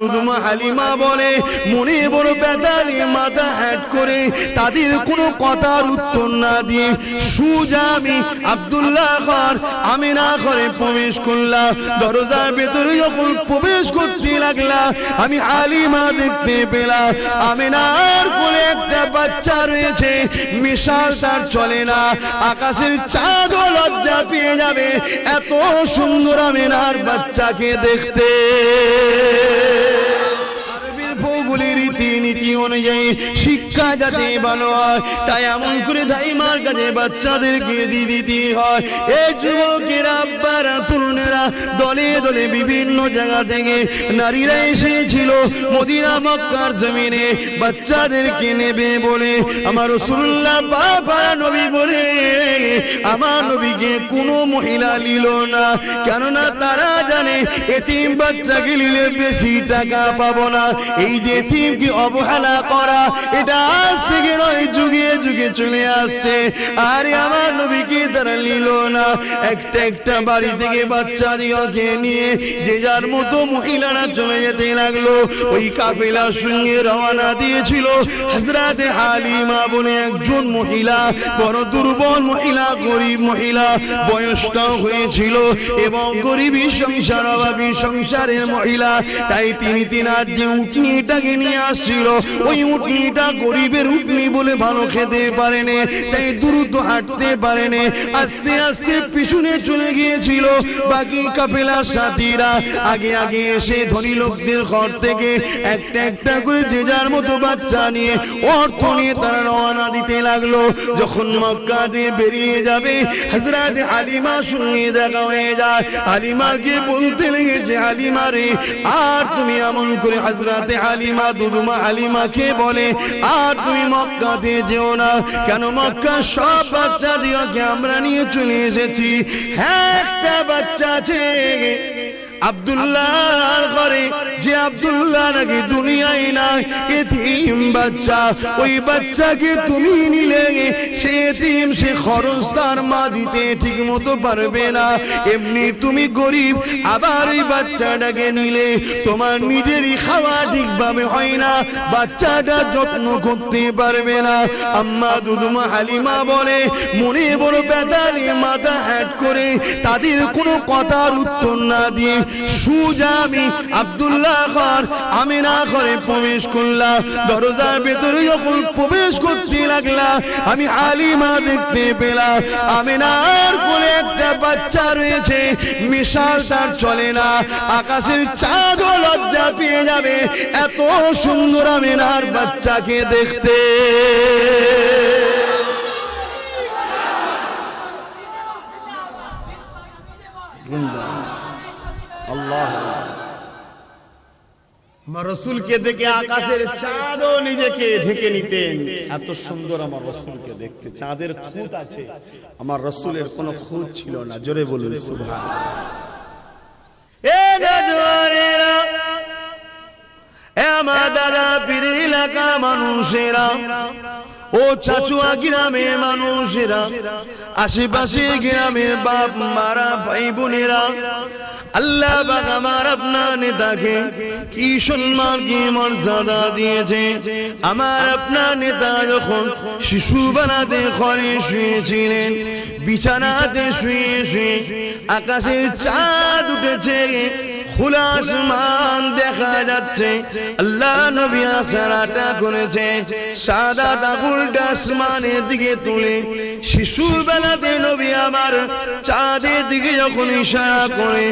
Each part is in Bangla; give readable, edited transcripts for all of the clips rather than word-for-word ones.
দুদুমা হালিমা বলে মনে বড় ব্যথা নিয়ে মাথা হ্যাট করে তাদের কোনো কথার উত্তর না দিয়ে সুজা আমি আব্দুল্লাহ ঘর আমিনা ঘরে প্রবেশ করলাম। দরজার ভেতরে যখন প্রবেশ করতে লাগলাম আমি হালিমা দেখতে পেলাম আমিনার কোলে একটা বাচ্চা রয়েছে, মিশাল তার চলে না, আকাশের চাঁদও লজ্জা পেয়ে যাবে এত সুন্দর আমিনার বাচ্চাকে দেখতে। রীতিনীতি অনুযায়ী শিক্ষা যাতে ভালো হয় তাই এমন করে দাইমার কাছে বাচ্চাদেরকে দিয়ে দিতে হয়। এই যুবকেরা আব্বারা তরুণেরা দলে দলে বিভিন্ন জায়গা থেকে নারীরা এসেছিল মদিনা মক্কার জমিনে বাচ্চাদেরকে নেবে বলে। আমার রাসূলুল্লাহ বাবা নবী বলে আমার নবীকে কোনো মহিলা নিল না, কেননা তারা জানে এতিম বাচ্চাকে নিলে বেশি টাকা পাবো না। এই যে এতিমকে অবহেলা করা এটা আজ থেকে নয়, যুগে যুগে চলে আসছে। আর আমার নবীকে তারা নিল না। একটা একটা বাড়ি থেকে বাচ্চা দিকে নিয়ে যে যার মতো মহিলারা চলে যেতে লাগলো। ওই কাফেলার সঙ্গে রওনা দিয়েছিল হযরতে হালিমা বলে একজন মহিলা, বড় দুর্বল মহিলা, গরিব মহিলা, বয়সটাও হয়েছিল এবং গরিবী সংসার অভাবী সংসারের মহিলা। তাই তিনি তিনার যে উটনিটাকে নিয়ে আসছিল ওই উটনিটা গরিবের উটনি বলে ভালো খেতে পারেনি, তাই দ্রুত হাঁটতে পারেনি, আস্তে আস্তে পিছনে চলে গিয়েছিল। বাকি কাফেলার সাথীরা আগে আগে এসে ধনী লোকদের ঘর থেকে একটা একটা করে যে যার মতো বাচ্চা নিয়ে অর্থ নিয়ে তারা রওনা দিতে লাগলো। যখন মক্কা দিয়ে বেরিয়ে যাবে হযরতে হালিমার সঙ্গে দেখা হয়ে যায়। হালিমাকে বলতে লেগেছে হালিমা রে, আর তুমি এমন করে হযরতে হালিমা দুদুমা হালিমাকে বলে আর তুমি মক্কাতে যেও না, কেন মক্কার সব বাচ্চা দিকে আমরা নিয়ে চলে এসেছি। হ্যাঁ একটা বাচ্চা আছে আব্দুল্লাহর ঘরে, যে আব্দুল্লাহ নাকি দুনিয়ায় নাই, এতিম বাচ্চা। ওই বাচ্চাকে তুমি নিলে সে এতিম, সে খরচ তার মা দিতে ঠিক মতো পারবে না। এমনি তুমি গরিব, আবার ওই বাচ্চাটাকে নিলে তোমার নিজেরই খাওয়া ঠিকভাবে হয় না, বাচ্চাটা যত্ন করতে পারবে না। আম্মা দুদুমা হালিমা বলে মনে বড় ব্যথা নিয়ে মাথা হ্যাট করে তাদের কোনো কথার উত্তর না দিয়ে সুজা আমি আব্দুল্লাহ ঘর আমিনা ঘরে প্রবেশ করলাম। দরজার ভেতরে যখন প্রবেশ করতে লাগলাম আমি হালিমা দেখতে পেলাম আমিনার কোলে একটা বাচ্চা রয়েছে, মিশাল তার চলে না, আকাশের চাঁদও লজ্জা পেয়ে যাবে এত সুন্দর আমিনার বাচ্চাকে দেখতে। আল্লাহ আমার রাসূলকে দেখে আকাশের চাঁদও নিজেকে ঢেকে নিতেন, এত সুন্দর আমার রাসূলকে দেখতে। চাঁদের খুঁত আছে, আমার রাসূলের কোনো খুঁত ছিল না। জোরে বলুন সুবহানাল্লাহ। এ নজওয়ানেরা, এ আমার দাদা পীরের এলাকা মানুষেরা, ও চাচুয়া গ্রামের মানুষেরা, আশেপাশে গ্রামের বাপ মারা ভাই বোনেরা, আল্লাহ পাক আমার আপনার নেতাকে কি সম্মান কি মর্যাদা দিয়েছে। আমার আপনার নেতা যখন শিশু বানাতে ঘরে শুয়েছিলেন, বিছানাতে শুয়ে শুয়ে আকাশের চাঁদ উঠেছে, খোলা আসমান দেখা যাচ্ছে, আল্লাহ নবী আশারাটা করেছে সাদা আঙুলটা আসমানের দিকে তুলে শিশুর বেলাতে নবী আমার চাঁদের দিকে যখন ইশারা করে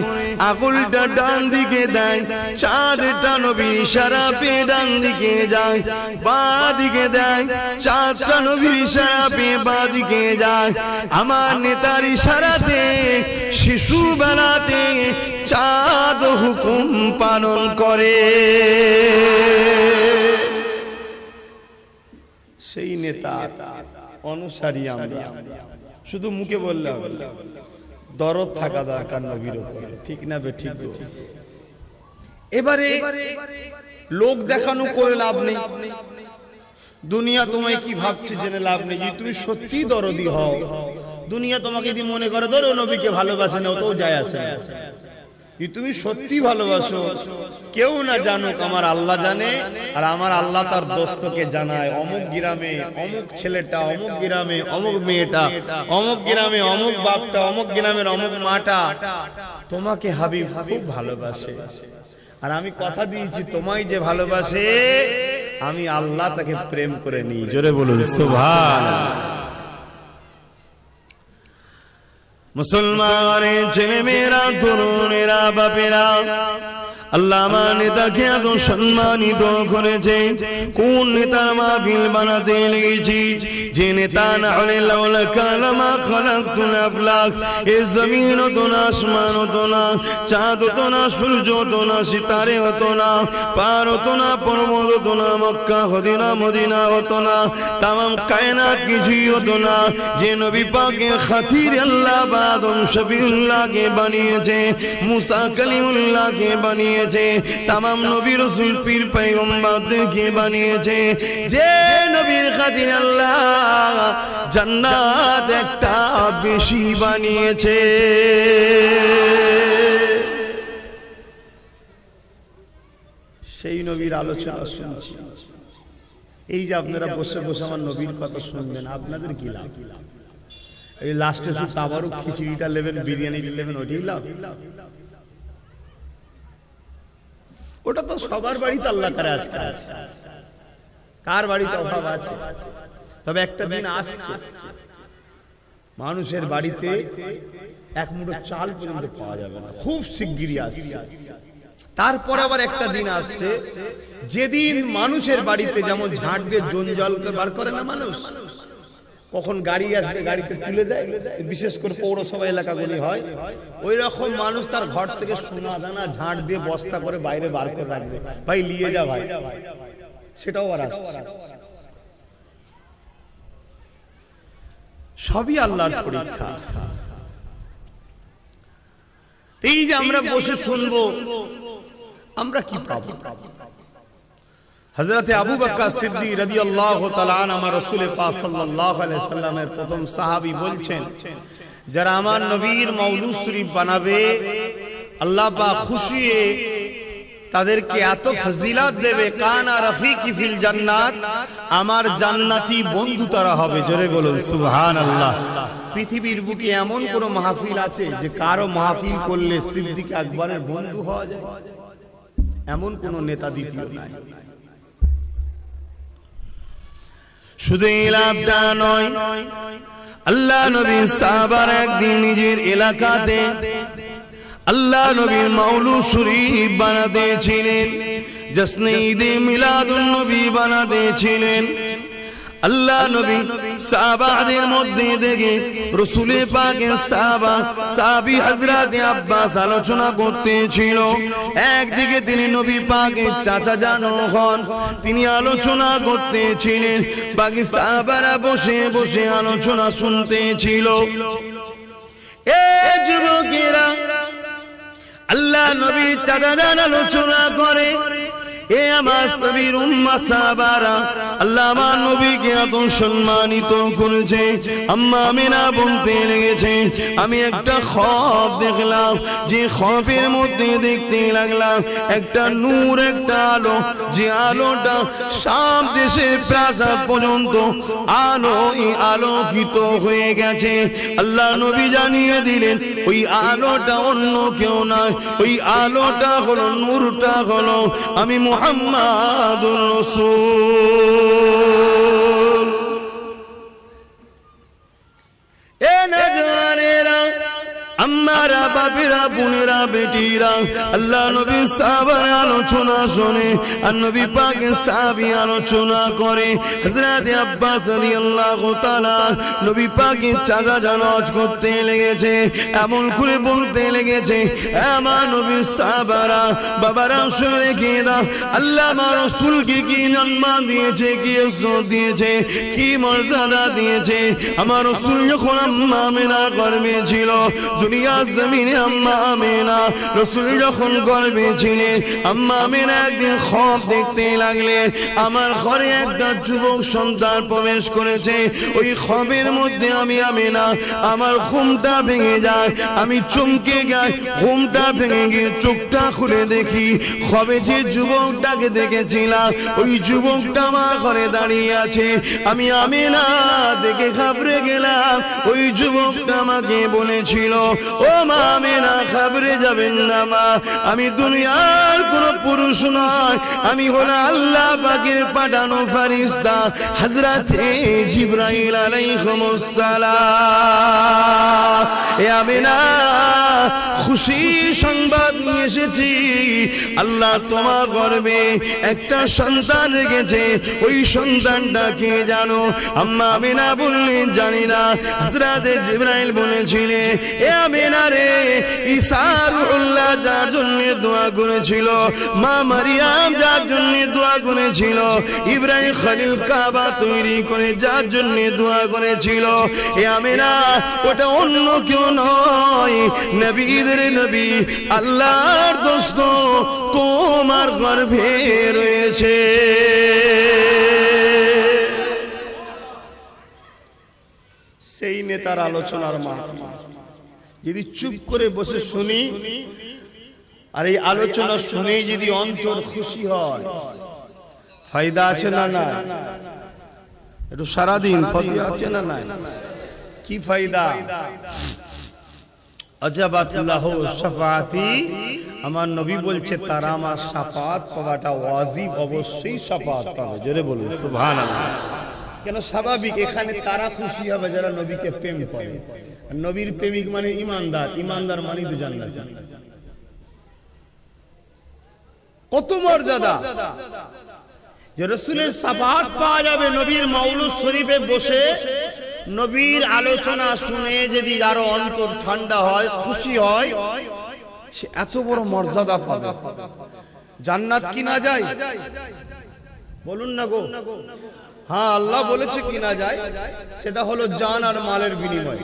আঙুলটা ডান দিকে দেয়, চাঁদটা নবী ইশারা পেয়ে ডান দিকে যায়, বাঁ দিকে দেয়, চাঁদটা নবীর ইশারা পেয়ে বাঁ দিকে যায়। আমার নেতার ইশারাতে শিশু বেলাতে চাঁদ হুকুম পালন করে। সেই নেতা অনুসারী আমরা, শুধু মুখে বললে হবে, দরদ থাকা দরকার নবীর উপরে, ঠিক না বে ঠিক? এবারে লোক দেখানো করে লাভ নেই, দুনিয়া তোমায় কি ভাবছে জেনে লাভ নেই। যদি তুমি সত্যি দরদি হও, দুনিয়া তোমাকে যদি মনে করে ধরো নবীকে ভালোবাসে না, ওটাও যায় আসে না। তুমি সত্যি ভালোবাসো, কেউ না জানুক, আমার আল্লাহ জানে, আর আমার আল্লাহ তার দোস্তকে জানায়, অমুক গ্রামে অমুক ছেলেটা, অমুক গ্রামে অমুক মেয়েটা, অমুক গ্রামে অমুক বাপটা, অমুক গ্রামের অমুক মাটা তোমাকে হাবিব খুব ভালোবাসে। আর আমি কথা দিয়েছি, তোমায় যে ভালোবাসে আমি আল্লাহ তাকে প্রেম করে নিই। জোরে বলুন সুবহানাল্লাহ। মুসলমানের ছেলে মেয়েরা, তরুণেরা, বাপেরা, আল্লাহ আমার নেতাকে এত সম্মানিত করেছে। কোন নেতার মাহফিল বানাতে লেগেছি, যে নেতা না হলে লাউলা কালামা খালাকতুল আফলাক, এ জমিন হতো না, আসমান হতো না, চাঁদ হতো না, সূর্য হতো না, সিতারে হতো না, পার হতো না, পর্বত হতো না, মক্কা হতো না, মদিনা হতো না, তামাম কায়নাত কিছুই হতো না। যে নবী পাকের খাতির আল্লাহ আদম শফিউল্লাহকে বানিয়েছে, মুসা কালিমুল্লাহকে বানিয়েছে, তামাম নবী রাসূল পীর পয়গম্বরদেরকে বানিয়েছে, যে নবীর খাতির আল্লাহ জান্নাত একটা বেশি বানিয়েছে। সেই নবীর আলোচনা শুনছি। এই যে আপনারা বসে বসে আমার নবীর কথা শুনবেন, আপনাদের কি লাভ? এই লাস্টে শুধু তাবারুক খিচুড়িটা নেবেন, বিরিয়ানিটা নেবেন, ওইটাই লাভ? ওটা তো সবার বাড়িতে আল্লাহ করে আজকে আছে, কার বাড়িতে অভাব আছে? তবে একটা দিন আসছে মানুষের বাড়িতে এক মুঠো চাল পর্যন্ত পাওয়া যাবে না, খুব শিগগিরই আসছে। তারপর আবার একটা দিন আসছে যেদিন মানুষের বাড়িতে যেমন ঝাঁট দিয়ে জঞ্জালকে বার করে না মানুষ, কখন গাড়ি আসবে গাড়িতে তুলে দেয়, বিশেষ করে পৌরসভা এলাকাগুলি হয়, ওই রকম মানুষ তার ঘর থেকে সোনা দানা ঝাঁট দিয়ে বস্তা করে বাইরে বার করে রাখবে, ভাই নিয়ে যা ভাই, সেটাও আর সবই আল্লাহর পরীক্ষা। এই যে আমরা বসে শুনবো, আমরা কি পাবো? হযরতে আবু বকর সিদ্দিক রাদিয়াল্লাহু তাআলা আনহু আমার রাসূল পাক সাল্লাল্লাহু আলাইহি সাল্লামের প্রথম সাহাবী বলছেন, যারা আমার নবীর মাওলুদ শরীফ বানাবে আল্লাহ পাক খুশি হয়ে তাদেরকে এত ফজিলত দেবে, কানা রাফিকি ফিল জান্নাত, আমার জান্নাতি বন্ধু তারা হবে। জোরে বলুন সুবহানাল্লাহ। পৃথিবীর বুকে এমন কোন মাহফিল আছে যে কারো মাহফিল করলে সিদ্দিক আকবরের বন্ধু হওয়া যায়? এমন কোন নেতা দ্বিতীয় নাই। শুধু এই লাভটা নয়, আল্লাহ নবী সাহাবার একদিন নিজের এলাকাতে আল্লাহ নবীর মাওলুদ শরীফ বানাতে ছিলেন, জশ্নে ঈদে মিলাদুন নবী বানাতে ছিলেন। আল্লাহ নবী সাহাবাদের মধ্যে দেখে রাসূল পাকের সাহাবী হযরত আব্বাস আলোচনা করতেছিল। একদিকে তিনি নবী পাকের চাচা জানো হন, তিনি আলোচনা করতেছিলেন, বাকি সাহাবারা বসে বসে আলোচনা শুনতেছিল। এই যুবকেরা আল্লাহ নবী চাচা জান আলোচনা করে, এ আমার সাবির উম্মাহ সাহাবারা আল্লাহ আমার নবীকে এত সম্মানিত করেছে। আম্মা আমিনা বলতে লেগেছে, আমি একটা খ্বাব দেখলাম, যে খ্বাবের মধ্যে দেখতে লাগলাম একটা নূর, একটা আলো, যে আলোটা শাম দেশের প্রাসাদ পর্যন্ত আলোকিত হয়ে গেছে। আল্লাহ নবী জানিয়ে দিলেন ওই আলোটা অন্য কেউ নয়, ওই আলোটা হলো, নূরটা হলো আমি মুহাম্মাদুর রাসূল। এ নজওয়ানেরা, আমারা বাপেরা, বোনেরা, বেটিরা, আল্লাহ নবী সাহাবার আলোচনা শুনে আর নবী পাকের সাহাবী আলোচনা করে। হযরত আব্বাস রাদিয়াল্লাহু তাআলা নবী পাকের চাচা জানাজ করতে লেগেছে, এমন করে বলতে লেগেছে, আমার নবীর সাহাবারা, বাবারা শুনে রেখে দাও, আল্লাহ আমার রাসূলকে কি সম্মান দিয়েছে, কি ইজ্জত দিয়েছে, কি মর্যাদা দিয়েছে। আমার রাসূল যখন আম্মা আমিনার গর্ভে ছিল, দুনিয়ার জমিনে আম্মা আমেনা রাসূল যখন গর্ভে ছিলেন আম্মা আমেনা একদিন খ্বব দেখতে লাগলেন আমার ঘরে একটা যুবক সন্তান প্রবেশ করেছে ওই খ্ববের মধ্যে আমি আমেনা আমার ঘুমটা ভেঙে যায় আমি চমকে যাই ঘুমটা ভেঙে গিয়ে চোখটা খুলে দেখি খ্ববে যে যুবকটাকে দেখেছিলাম ওই যুবকটা আমার ঘরে দাঁড়িয়ে আছে আমি আমেনা দেখে ঘাবড়ে গেলাম ওই যুবকটা আমাকে বলেছিল ও মা আমেনা ঘাবড়ে যাবেন না মা আমি দুনিয়ার কোনো পুরুষ নয় আমি হলাম আল্লাহ পাকের পাঠানো ফেরেশতা হযরতে জিবরাইল আলাইহিস সালাম এ আমেনা খুশি সংবাদ নিয়ে এসেছি আল্লাহ তোমার গর্ভে একটা সন্তান রেখেছে ওই সন্তানটা কে জানো আম্মা আমেনা বললেন জানি না হযরতে জিবরাইল বলেছিলেন এ আমেনা রে ঈসা রূহুল্লাহ যার জন্য দোয়া করেছিল মা মারিয়াম যার জন্য দোয়া করেছিল ইব্রাহিম খলিল কাবা তৈরি করে যার জন্য দোয়া করেছিল এ আমেনা ওটা অন্য কেউ নয় নবীদের নবী আল্লাহর দোস্ত তোমার গর্ভে রয়েছে সেই নেতার আলোচনার মাধ্যমে যদি চুপ করে বসে শুনি আর এই আলোচনা শুনে যদি অন্তর খুশি হয় ফায়দা আছে না না একটু সারাদিন ফায়দা আছে না না কি ফায়দা আজাবাতুল্লাহু শাফাআতি আমার নবী বলছে তারা আমার শাফাআত পাওয়াটা ওয়াজিব অবশ্যই শাফাআত পাবে জোরে বলুন সুবহানাল্লাহ কেন স্বাভাবিক এখানে তারা খুশি হবে যারা নবীকে প্রেম করে নবীর প্রেমিক মানে ঈমানদার ঈমানদার মানে তো জান্নাত কত মর্যাদা যে রাসূলের শাফাআত পাওয়া যাবে নবীর মাউলুদ শরীফে বসে নবীর আলোচনা শুনে যদি আরো অন্তর ঠান্ডা হয় খুশি হয় সে এত বড় মর্যাদা পাবে জান্নাত কি না যায় বলুন না গো হ্যাঁ আল্লাহ বলেছে কি না যায় সেটা হলো জান আর মালের বিনিময়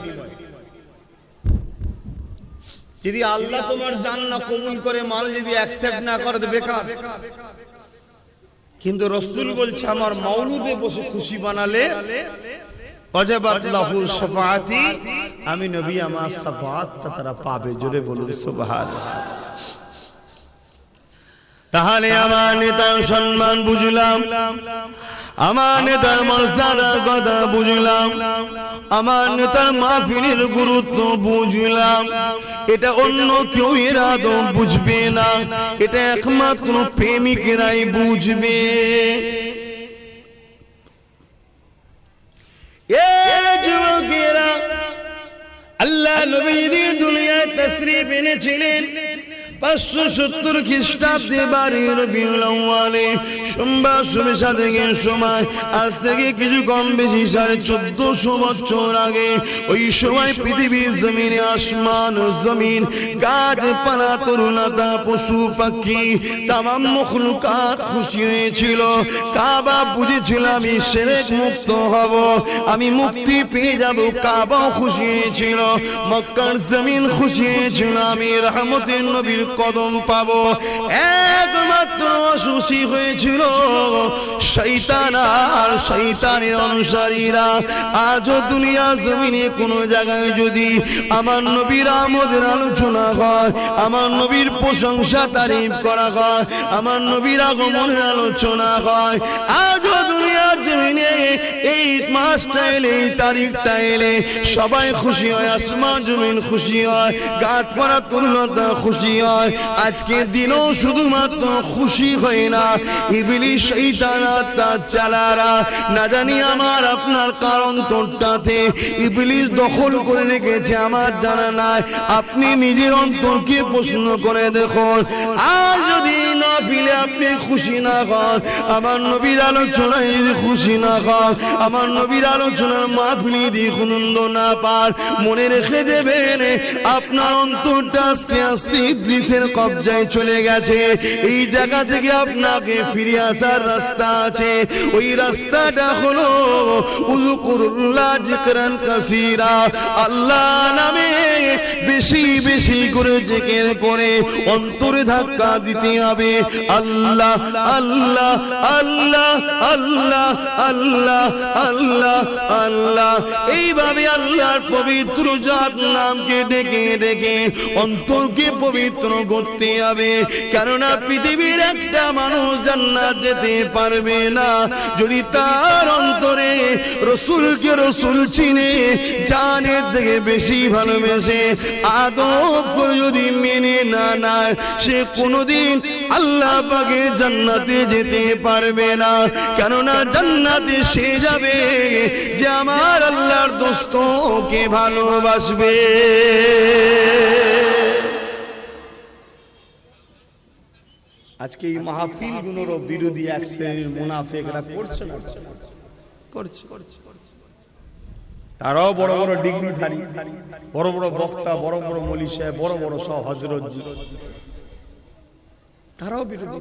যদি আল্লাহ তোমার জান না কবুল করে মাল যদি অ্যাকসেপ্ট না করে তো বেকার কিন্তু রাসূল বলছে আমার মাউলুদে বসে খুশি বানালে ওয়াজাবাত লাহু শাফাআতি আমি নবী আমার শাফাআতটা তারা পাবে জোরে বলুন সুবহানাল্লাহ তাহলে আমার নেতার সম্মান বুঝলাম আমার নেতার মর্যাদার কথা বুঝলাম আমার নেতার মাহফিলের গুরুত্ব বুঝলাম এটা অন্য কেউ এর আদৌ বুঝবে না এটা একমাত্র প্রেমিকরাই বুঝবে যুবকেরা আল্লাহ নবী দুনিয়ায় তাশরীফ এনেছিলেন 570 খ্রিস্টাব্দে বারী রবিউল আউয়ালে সোমবার শুভেচ্ছা থেকে সময় আজ থেকে কিছু কম বেশি 1450 বছর আগে ওই সময় পৃথিবীর জমিনে আসমান জমিন গাছপালা তরুলতা পশু পাখি তামাম মখলুকাত খুশি হয়েছিল কাবা বুঝেছিল আমি শিরক মুক্ত হব আমি মুক্তি পেয়ে যাব কাবা খুশি হয়েছিল মক্কার জমিন খুশি হয়েছিল আমি রহমতের নবীর কদম পাবো একমাত্র খুশি হয়েছিল শয়তান আর শয়তানের অনুসারীরা আজও দুনিয়া জমিনে কোন জায়গায় যদি আমার নবীর আমদের আলোচনা হয় আমার নবীর প্রশংসা তারিফ করা হয় আমার নবীর আগমনের আলোচনা হয় আজও দুনিয়া জমিনে এই মাসটা এলে এই তারিখটা এলে সবাই খুশি হয় আসমান জমিন খুশি হয় গাছপালা তরুলতা খুশি হয় আজকে দিনও শুধুমাত্র খুশি হয় না ইবলিস শয়তান আর তার চালারা না জানি আমার আপনার কারণ তোরটাতে ইবলিস দখল করে রেখেছে আমার জানা নাই আপনি নিজের অন্তরকে প্রশ্ন করে দেখুন আর যদি মাহফিলে আপনি খুশি না হন, আমার নবীর আলোচনায় যদি খুশি না হন, আমার নবীর আলোচনার মাহফিলে যদি আনন্দ না পান, মনে রেখে দেবেন আপনার অন্তরটা আস্তে আস্তে ইবলিসের কবজায় চলে গেছে। এই জায়গা থেকে আপনাকে ফিরে আসার রাস্তা আছে। ওই রাস্তাটা হলো উযকুরুল্লাহ যিকরান কাসীরা, আল্লাহ নামে বেশি বেশি করে জিকির করে অন্তরে ধাক্কা দিতে হবে। আল্লাহ আল্লাহ আল্লাহ আল্লাহ আল্লাহ আল্লাহ আল্লাহ, এইভাবে আল্লাহর পবিত্র জাত নামকে ডেকে ডেকে অন্তরকে পবিত্র করতে হবে। কেননা পৃথিবীর একটা মানুষ জান্নাত যেতে পারবে না যদি তার অন্তরে রসুলকে রসুল চিনে, জানের থেকে বেশি ভালোবেসে আদব করে যদি মেনে না নেয়, সে কোনোদিন আল্লাহ পাকের জান্নাতে যেতে পারবে না। কেননা জান্নাতে সে যাবে যে আমার আল্লাহর দোস্তকে ভালোবাসবে। আজকে এই মাহফিল গুলোর বিরোধী এক শ্রেণীর মুনাফিকরা করছে না, করছে। তারাও বড় বড় ডিগ্রিধারী, বড় বড় বক্তা, বড় বড় মৌলী সাহেব, বড় বড় সব হযরতজি, তারাও বিরোধী।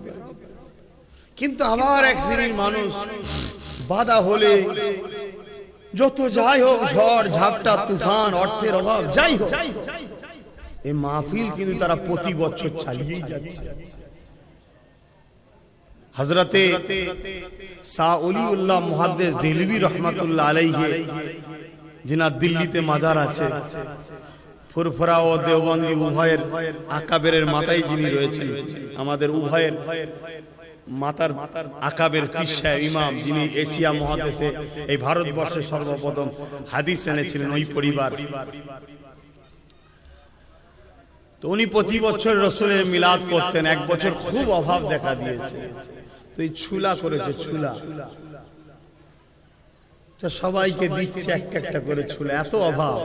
কিন্তু আবার এক শ্রেণীর মানুষ বাধা হলে যত যাই হোক, ঝড় ঝাপটা তুফান, অর্থের অভাব যাই হোক, এই মাহফিল কিন্তু তারা প্রতি বছর চালিয়েই যাচ্ছে। হযরতে শাহ ওলিউল্লাহ মুহাদ্দিস দেহলভী রহমাতুল্লাহ আলাইহি, যিনার দিল্লিতে মাজার আছে, ফুরফুরা ও দেওবন্দি উভয়ের আকাবেরের মাথায় যিনি রয়েছেন, আমাদের উভয়ের মাতার আকাবের পীর সাহেব ইমাম, যিনি এশিয়া মহাদেশে এই ভারতবর্ষে সর্বপ্রথম হাদিস এনেছিলেন, ওই পরিবার। তো উনি প্রতি বছর রসুলের মিলাদ করতেন। এক বছর খুব অভাব দেখা দিয়েছে, তো এই ছুলা করেছে, ছুলা সবাইকে দিচ্ছে একটা একটা করে ছুলা, এত অভাব,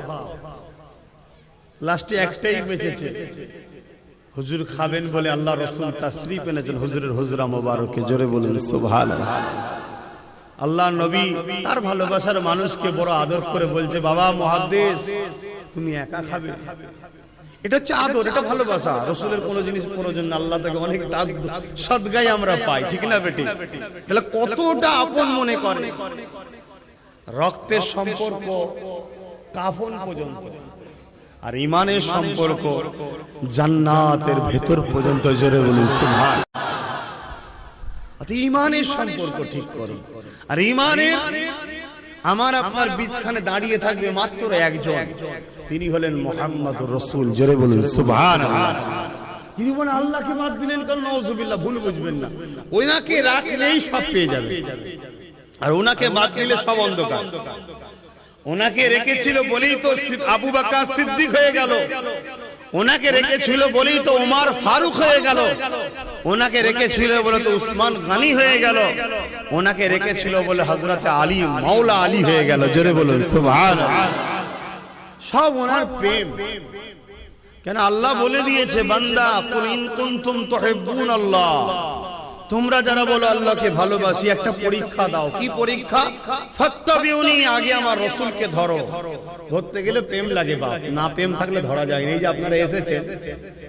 লাস্টে একটাই বেঁচেছে। হুজুর খাবেন বলে আল্লাহ রসুল তাশরীফ এনেছেন হুজুরের হুজরা মোবারকে, জোরে বলেন সুবহানাল্লাহ। আল্লাহ নবী তার ভালোবাসার মানুষকে বড় আদর করে বলছে, বাবা মুহাদ্দিস তুমি একা খাবে। এটা হচ্ছে আদর, এটা ভালোবাসা। রসুলের কোন জিনিস প্রয়োজন না, আল্লাহ থেকে অনেক সদগাই আমরা পাই, ঠিক না বেটি? তাহলে কতটা আপন মনে করে, রক্তের সম্পর্ক কাফন পর্যন্ত, আর ইমানের সম্পর্ক জান্নাতের ভেতর পর্যন্ত, জোরে বলুন সুবহানাল্লাহ। ইমানের সম্পর্ক ঠিক করো। আর ইমানের আমার আপনার বীজখানে দাঁড়িয়ে থাকবে মাত্র একজন, তিনি হলেন মুহাম্মদুর রাসূল, জোরে বলুন সুবহানাল্লাহ। যদি বলেন আল্লাহকে বাদ দিলেন কারণ, নাউযুবিল্লাহ, ভুল বুঝবেন না, ওনাকে রাখলেই সব পেয়ে যাবে, আর ওনাকে বাদ দিলে সব অন্ধকার। ওনাকে রেখেছিল বলেই তো আবু বকর সিদ্দিক হয়ে গেল, ওনাকে রেখেছিল বলেই তো ওমর ফারুক হয়ে গেল, ওনাকে রেখেছিল বলে তো উসমান গনি হয়ে গেল, ওনাকে রেখেছিল বলে হযরতে আলী মাওলা আলী হয়ে গেল, জোরে বলুন সুবহানাল্লাহ। সব ওনার প্রেম। কেন আল্লাহ বলে দিয়েছে, বান্দা কুল ইন কুনতুম তুহিব্বুনাল্লাহ, তোমরা যারা বলো আল্লাহকে ভালোবাসি, একটা পরীক্ষা দাও। কি পরীক্ষা? ফাত্তাবিউনি, আগে আমার রাসূলকে ধরো। ধরতে গেলে প্রেম লাগে বাপ, না প্রেম থাকলে ধরা যায় না। এই যে আপনারা এসেছেন,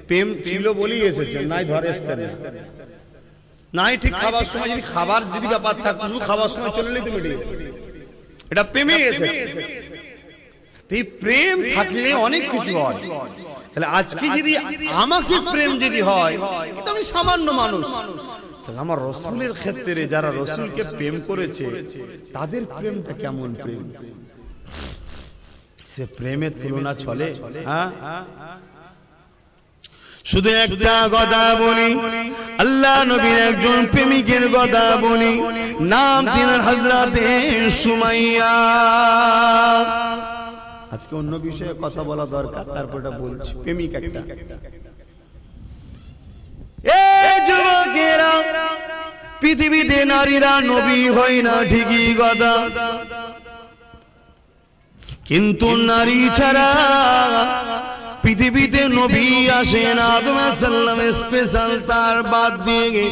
প্রেম ছিল বলেই এসেছেন, নাই ধরে আসতেন নাই। ঠিক খাবার সময় যদি খাবার যদি ব্যাপার থাকতো, শুধু খাবার সময় চললেই তুমি ঠিক, এটা প্রেমে এসেছে। এই প্রেম থাকলে অনেক কিছু হয়। তাহলে আজকে যদি আমাকে প্রেম যদি হয়, কিন্তু আমি সামান্য মানুষ, তাহলে আমার রসুলের ক্ষেত্রে যারা রসুলকে প্রেম করেছে তাদের প্রেমটা কেমন প্রেম? সে প্রেমের তুলনা চলে? হ্যাঁ, শুধু একটা কথা বলি, আল্লাহ নবীর একজন প্রেমিকের কথা বলি, নাম তিনার হযরতে সুমাইয়া। আজকে অন্য বিষয়ে কথা বলা দরকার, তারপরটা বলছি। প্রেমিক একটা। এই যুবকেরা, পৃথিবীতে নারীরা নবী হয় না ঠিকই কথা, কিন্তু নারী ছাড়া পৃথিবীতে নবী আসেন আদম আলাইহিস সালাম স্পেশাল, তার বাদ দিয়ে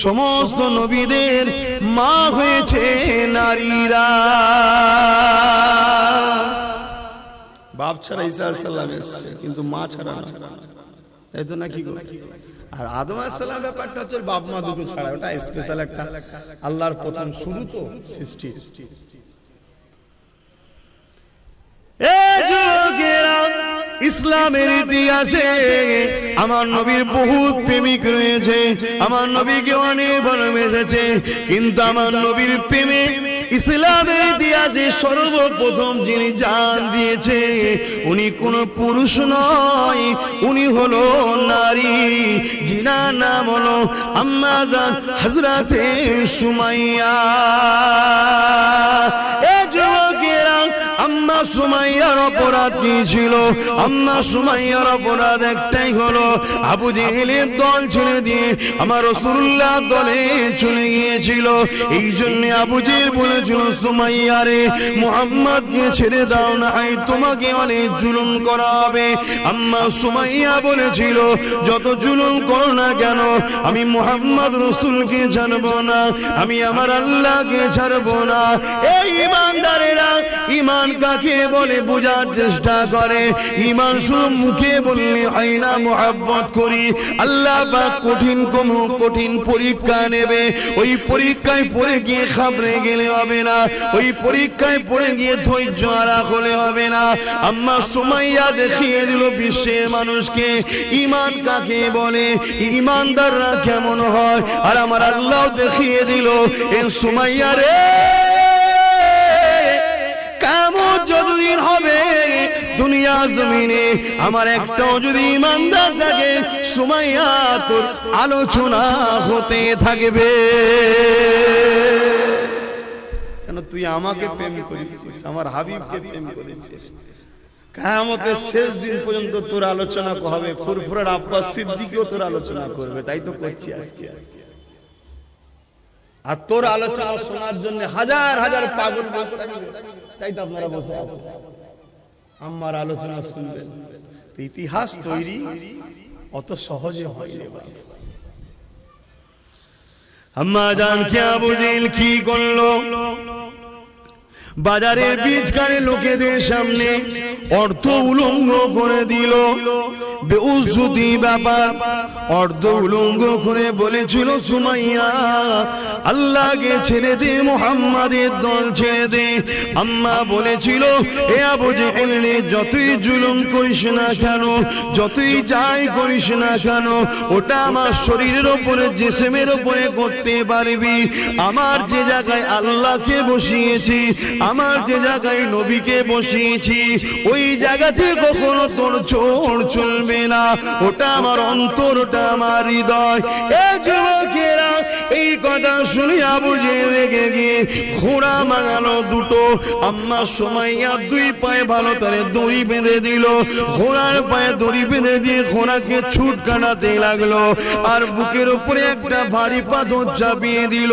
সমস্ত নবীদের মা হয়েছে নারীরা। বাপ ছাড়া ঈসা আলাইহিস সালাম এসেছে, কিন্তু মা ছাড়া না, তাই তো নাকি? আর আদম আলাইহিস সালাম ব্যাপারটা হচ্ছে বাপ মা দুটো ছাড়া, ওটা স্পেশাল একটা আল্লাহর প্রথম শুরু তো সৃষ্টি। ইসলামের ইতিহাসে আমার নবীর বহুত প্রেমিক রয়েছে, আমার নবীকে অনেক ভালোবেসেছে, কিন্তু আমার নবীর প্রেমে ইসলামের ইতিহাসে সর্বপ্রথম যিনি জান দিয়েছে উনি কোন পুরুষ নয়, উনি হলো নারী, যিনার নাম হলো আম্মা জান হযরতে সুমাইয়া। আম্মা সুমাইয়ার অপরাধ কি ছিল? আম্মা সুমাইয়ার অপরাধ একটাই হলো, আবু জেহেলের দল ছেড়ে দিয়ে আমার রাসূলুল্লাহ দলে চলে গিয়েছিল। এই জন্য আবু জেহেল বলেছিল, সুমাইয়া রে, মুহাম্মদকে ছেড়ে দাও না, তোমাকে অনেক জুলুম করা হবে। আম্মা সুমাইয়া বলেছিল, যত জুলুম করো না কেন, আমি মুহাম্মদ রাসূলকে ছাড়বো না, আমি আমার আল্লাহকে ছাড়বো না। এই ঈমানদারেরা, ঈমান কাকে বলে বোঝার চেষ্টা করে। ঈমান শুধু মুখে বললে হয় না, মুহাব্বত করি। আল্লাহ পাক কঠিন পরীক্ষা নেবে, ওই পরীক্ষায় পড়ে গিয়ে ঘাবড়ে গেলে হবে না, ওই পরীক্ষায় পড়ে গিয়ে ধৈর্য হারা হলে হবে না। আম্মা সুমাইয়া দেখিয়ে দিল বিশ্বের মানুষকে ঈমান কাকে বলে, ঈমানদাররা কেমন হয়। আর আমার আল্লাহ দেখিয়ে দিল, এ সুমাইয়া রে, কিয়ামত যতদিন হবে দুনিয়া জমিনে আমার একটাও যদি ঈমানদার থাকে, সুমাইয়া তোর আলোচনা হতে থাকবে। কেন তুই আমাকে প্রেম করেছিস, আমার হাবিবকে প্রেম করেছিস, কিয়ামতের শেষ দিন পর্যন্ত তোর আলোচনা হবে। ফুরফুরার আব্বাস সিদ্দিকীও তোর আলোচনা করবে, তাই তো করছি আজকে। আর তোর আলোচনা শোনার জন্য হাজার হাজার পাগল বসে থাকবে, তাই তো আপনারা বসে আছেন আমার আলোচনা শুনবেন। ইতিহাস তৈরি অত সহজে হয়নি বাবা। আম্মা জান কে আবু জেহেল কি করলো? বাজারের বীজকারী লোকেদের সামনে অর্থ উলঙ্গ করে দিল, বেউজ্জতি ব্যাপার। অর্ধ উলঙ্গ করে বলেছিল, সুমাইয়া আল্লাহকে ছেড়ে দে, মুহাম্মাদের দল ছেড়ে দে। আম্মা বলেছিল, এ আবু জেহেল, যতই জুলুম করিস না কেন, যতই যাই করিস না কেন, ওটা আমার শরীরের উপরে, জিসমের উপরে করতে পারবি। আমার যে জায়গায় আল্লাহকে বসিয়েছি, আমার যে জায়গায় নবীকে বসিয়েছি, ওই জায়গাতে কখনো তোর চোর চলবে না। ওটা আমার অন্তর, ওটা আমার হৃদয়। এই যুবকেরা এই কথা শুনে আবু জেহেল রেগে গিয়ে ঘোড়া মাঙালো দুটো। আম্মা সুমাইয়া দুই পায়ে ভালো করে দড়ি বেঁধে দিল, ঘোড়ার পায়ে দড়ি বেঁধে দিয়ে ঘোড়াকে ছুট কাটাতে লাগলো, আর বুকের উপরে একটা ভারী পাথর চাপিয়ে দিল।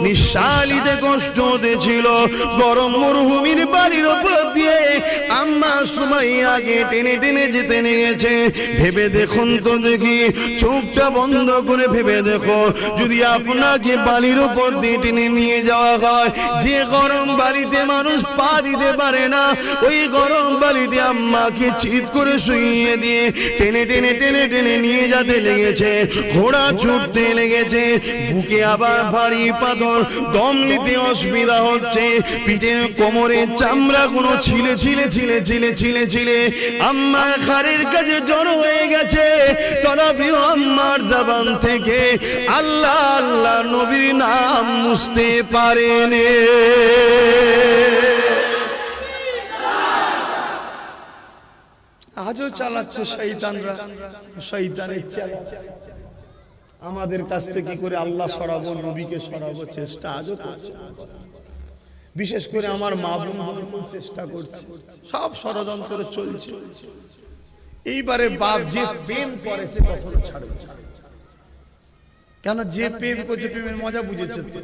নিঃশ্বাসিতে কষ্ট হতেছিল, গরম মরুভূমির বাড়ির উপর দিয়ে আম্মা সুমাইয়াকে টেনে টেনে যেতে নিয়েছে। ভেবে দেখুন তো দেখি, চোখটা বন্ধ করে ভেবে দেখো, যদি আপনাকে বালির উপর দিয়ে টেনে নিয়ে যাওয়া হয়, যে গরম বালিতে মানুষ পা দিতে পারে না, ওই গরম বালিতে আম্মাকে চিৎ করে শুইয়ে দিয়ে টেনে টেনে টেনে টেনে নিয়ে যেতে লেগেছে। ঘোড়া ছুটতে লেগেছে, বুকে আবার ভারী পাথর, দম নিতে অসুবিধা হচ্ছে, পিঠের কোমরের চামড়া গুলো ছিলে ছিলে ছিলে ছিলে ছিলে ছিলে আম্মার ঘাড়ের কাছে জড়ো হয়ে গেছে। তথাপি আম্মার জবান থেকে আল্লাহ আল্লাহ নবীর নাম মুছতে পারেনি। আজও চালাচ্ছে শয়তানরা, শয়তানের চালা আমাদের কাছ থেকে কি করে আল্লাহ সরাবো, নবীকে সরাবো চেষ্টা আজও করছে। বিশেষ করে আমার মা বোন চেষ্টা করছে, সব ষড়যন্ত্র চলছে। এইবারে বাপ যে প্রেম করে সে কখনো ছাড়বে না, কেন যে প্রেম করছে প্রেমের মজা বুঝেছে তো।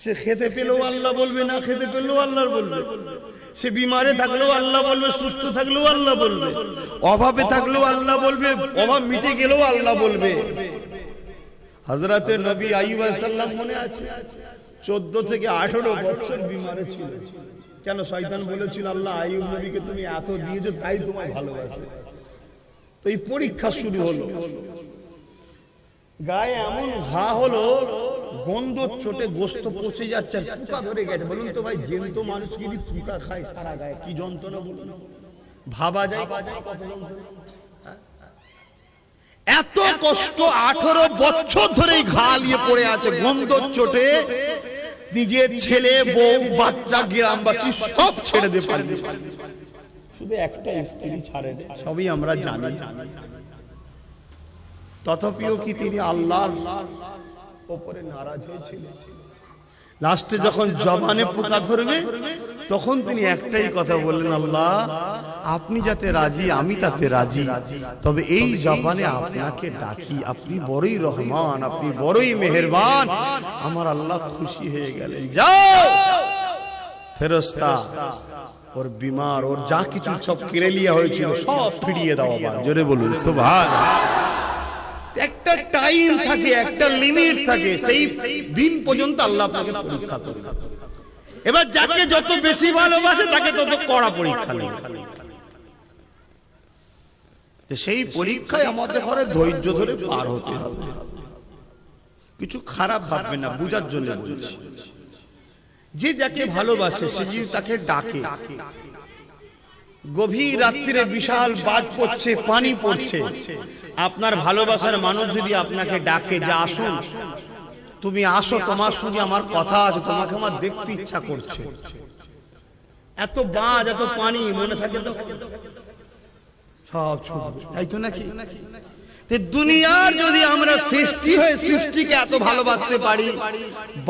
সে খেতে পেলেও আল্লাহ বলবে, না খেতে পেলেও আল্লাহর বলবে। সে বিমারে থাকলেও আল্লাহ বলবে, সুস্থ থাকলেও আল্লাহ বলবে, অভাবে থাকলেও আল্লাহ বলবে, অভাব মিটে গেলেও আল্লাহ বলবে। হযরতে নবী আইয়ুব আলাইহিস সালাম মনে আছে 14 থেকে 18 বছর বিমারে ছিল। কেন? শয়তান বলেছিল আল্লাহ আইয়ুব নবীকে তুমি এত দিয়েছো তাই তোমায় ভালোবাসে। তো এই পরীক্ষা শুরু হলো, গায়ে এমন ঘা হলো, গন্ধ চোটে গোস্ত পচে যাচ্ছে, পোকা ধরে গেছে। বলুন তো ভাই, জ্যান্ত মানুষ যদি পোকা খায় সারা গায়ে কি যন্ত্রণা বলুন, ভাবা যায় কত যন্ত্রণা। এত কষ্ট, 18 বছর ধরে ঘা নিয়ে পড়ে আছে, গন্ধ চোটে নিজের ছেলে বউ বাচ্চা গ্রামবাসী সব ছেড়ে দিয়ে পালিয়ে, শুধু একটা স্ত্রী ছাড়ে। সবই আমরা জানি। তথাপিও কি তিনি আল্লাহর উপরে নারাজ হয়েছিলেন? লাস্টে যখন জবানে পোকা ধরবে তখন তিনি একটাই কথা বললেন, আল্লাহ আপনি যাতে রাজি আমি তাতে রাজি, তবে এই জবানে আপনাকে ডাকি, আপনি বড়ই রহমান, আপনি বড়ই মেহেরবান। আমার আল্লাহ খুশি হয়ে গেলেন। যাও ফেরেশতা ওর বিমার, ওর যা কিছু সব কেড়ে লিয়া হয়েছিল সব ফিরিয়ে দাও। আবার জোরে বলুন সুবহানাল্লাহ। একটা টাইম থাকে, একটা লিমিট থাকে, সেই দিন পর্যন্ত আল্লাহ আপনাকে পরীক্ষা করে। এবার যাকে যত বেশি ভালোবাসে তাকে তত কড়া পরীক্ষা নেবে। সেই পরীক্ষায় আমাদের ঘরে ধৈর্য ধরে পার হতে হবে। কিছু খারাপ ভাববে না, বুঝার জন্য বলছি। যে যাকে ভালোবাসে সে যদি তাকে ডাকে, গভীর রাত্রিরে বিশাল বাজ পড়ছে, পানি পড়ছে, আপনার ভালোবাসার মানুষ যদি আপনাকে ডাকে যে আসুন, তুমি আসো, তোমার সঙ্গে আমার কথা আছে, তোমাকে আমার দেখতে ইচ্ছা করছে, এত বাজ এত পানি, মনে থাকে তো সব ছুটবে, তাই তো নাকি? দুনিয়ার যদি আমরা সৃষ্টি হয়ে সৃষ্টিকে এত ভালোবাসতে পারি,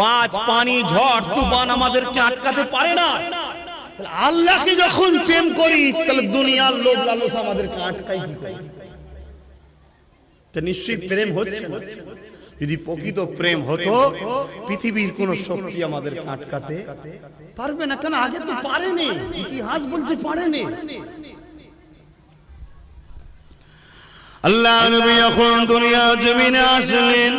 বাজ পানি ঝড় তুফান আমাদেরকে আটকাতে পারে না। আল্লাহকে যখন প্রেম করি তাহলে দুনিয়ার লোভ লালসা আমাদেরকে আটকায় কি করে? তো নিশ্চয়ই প্রেম হচ্ছে না। যদি প্রকৃত প্রেম হতো পৃথিবীর কোন শক্তি আমাদেরকে আটকাতে পারবে না। কেন? আগে তো পারেনি, ইতিহাস বলছে পারেনি। আল্লাহ নবী যখন দুনিয়া জমিনে আসলেন,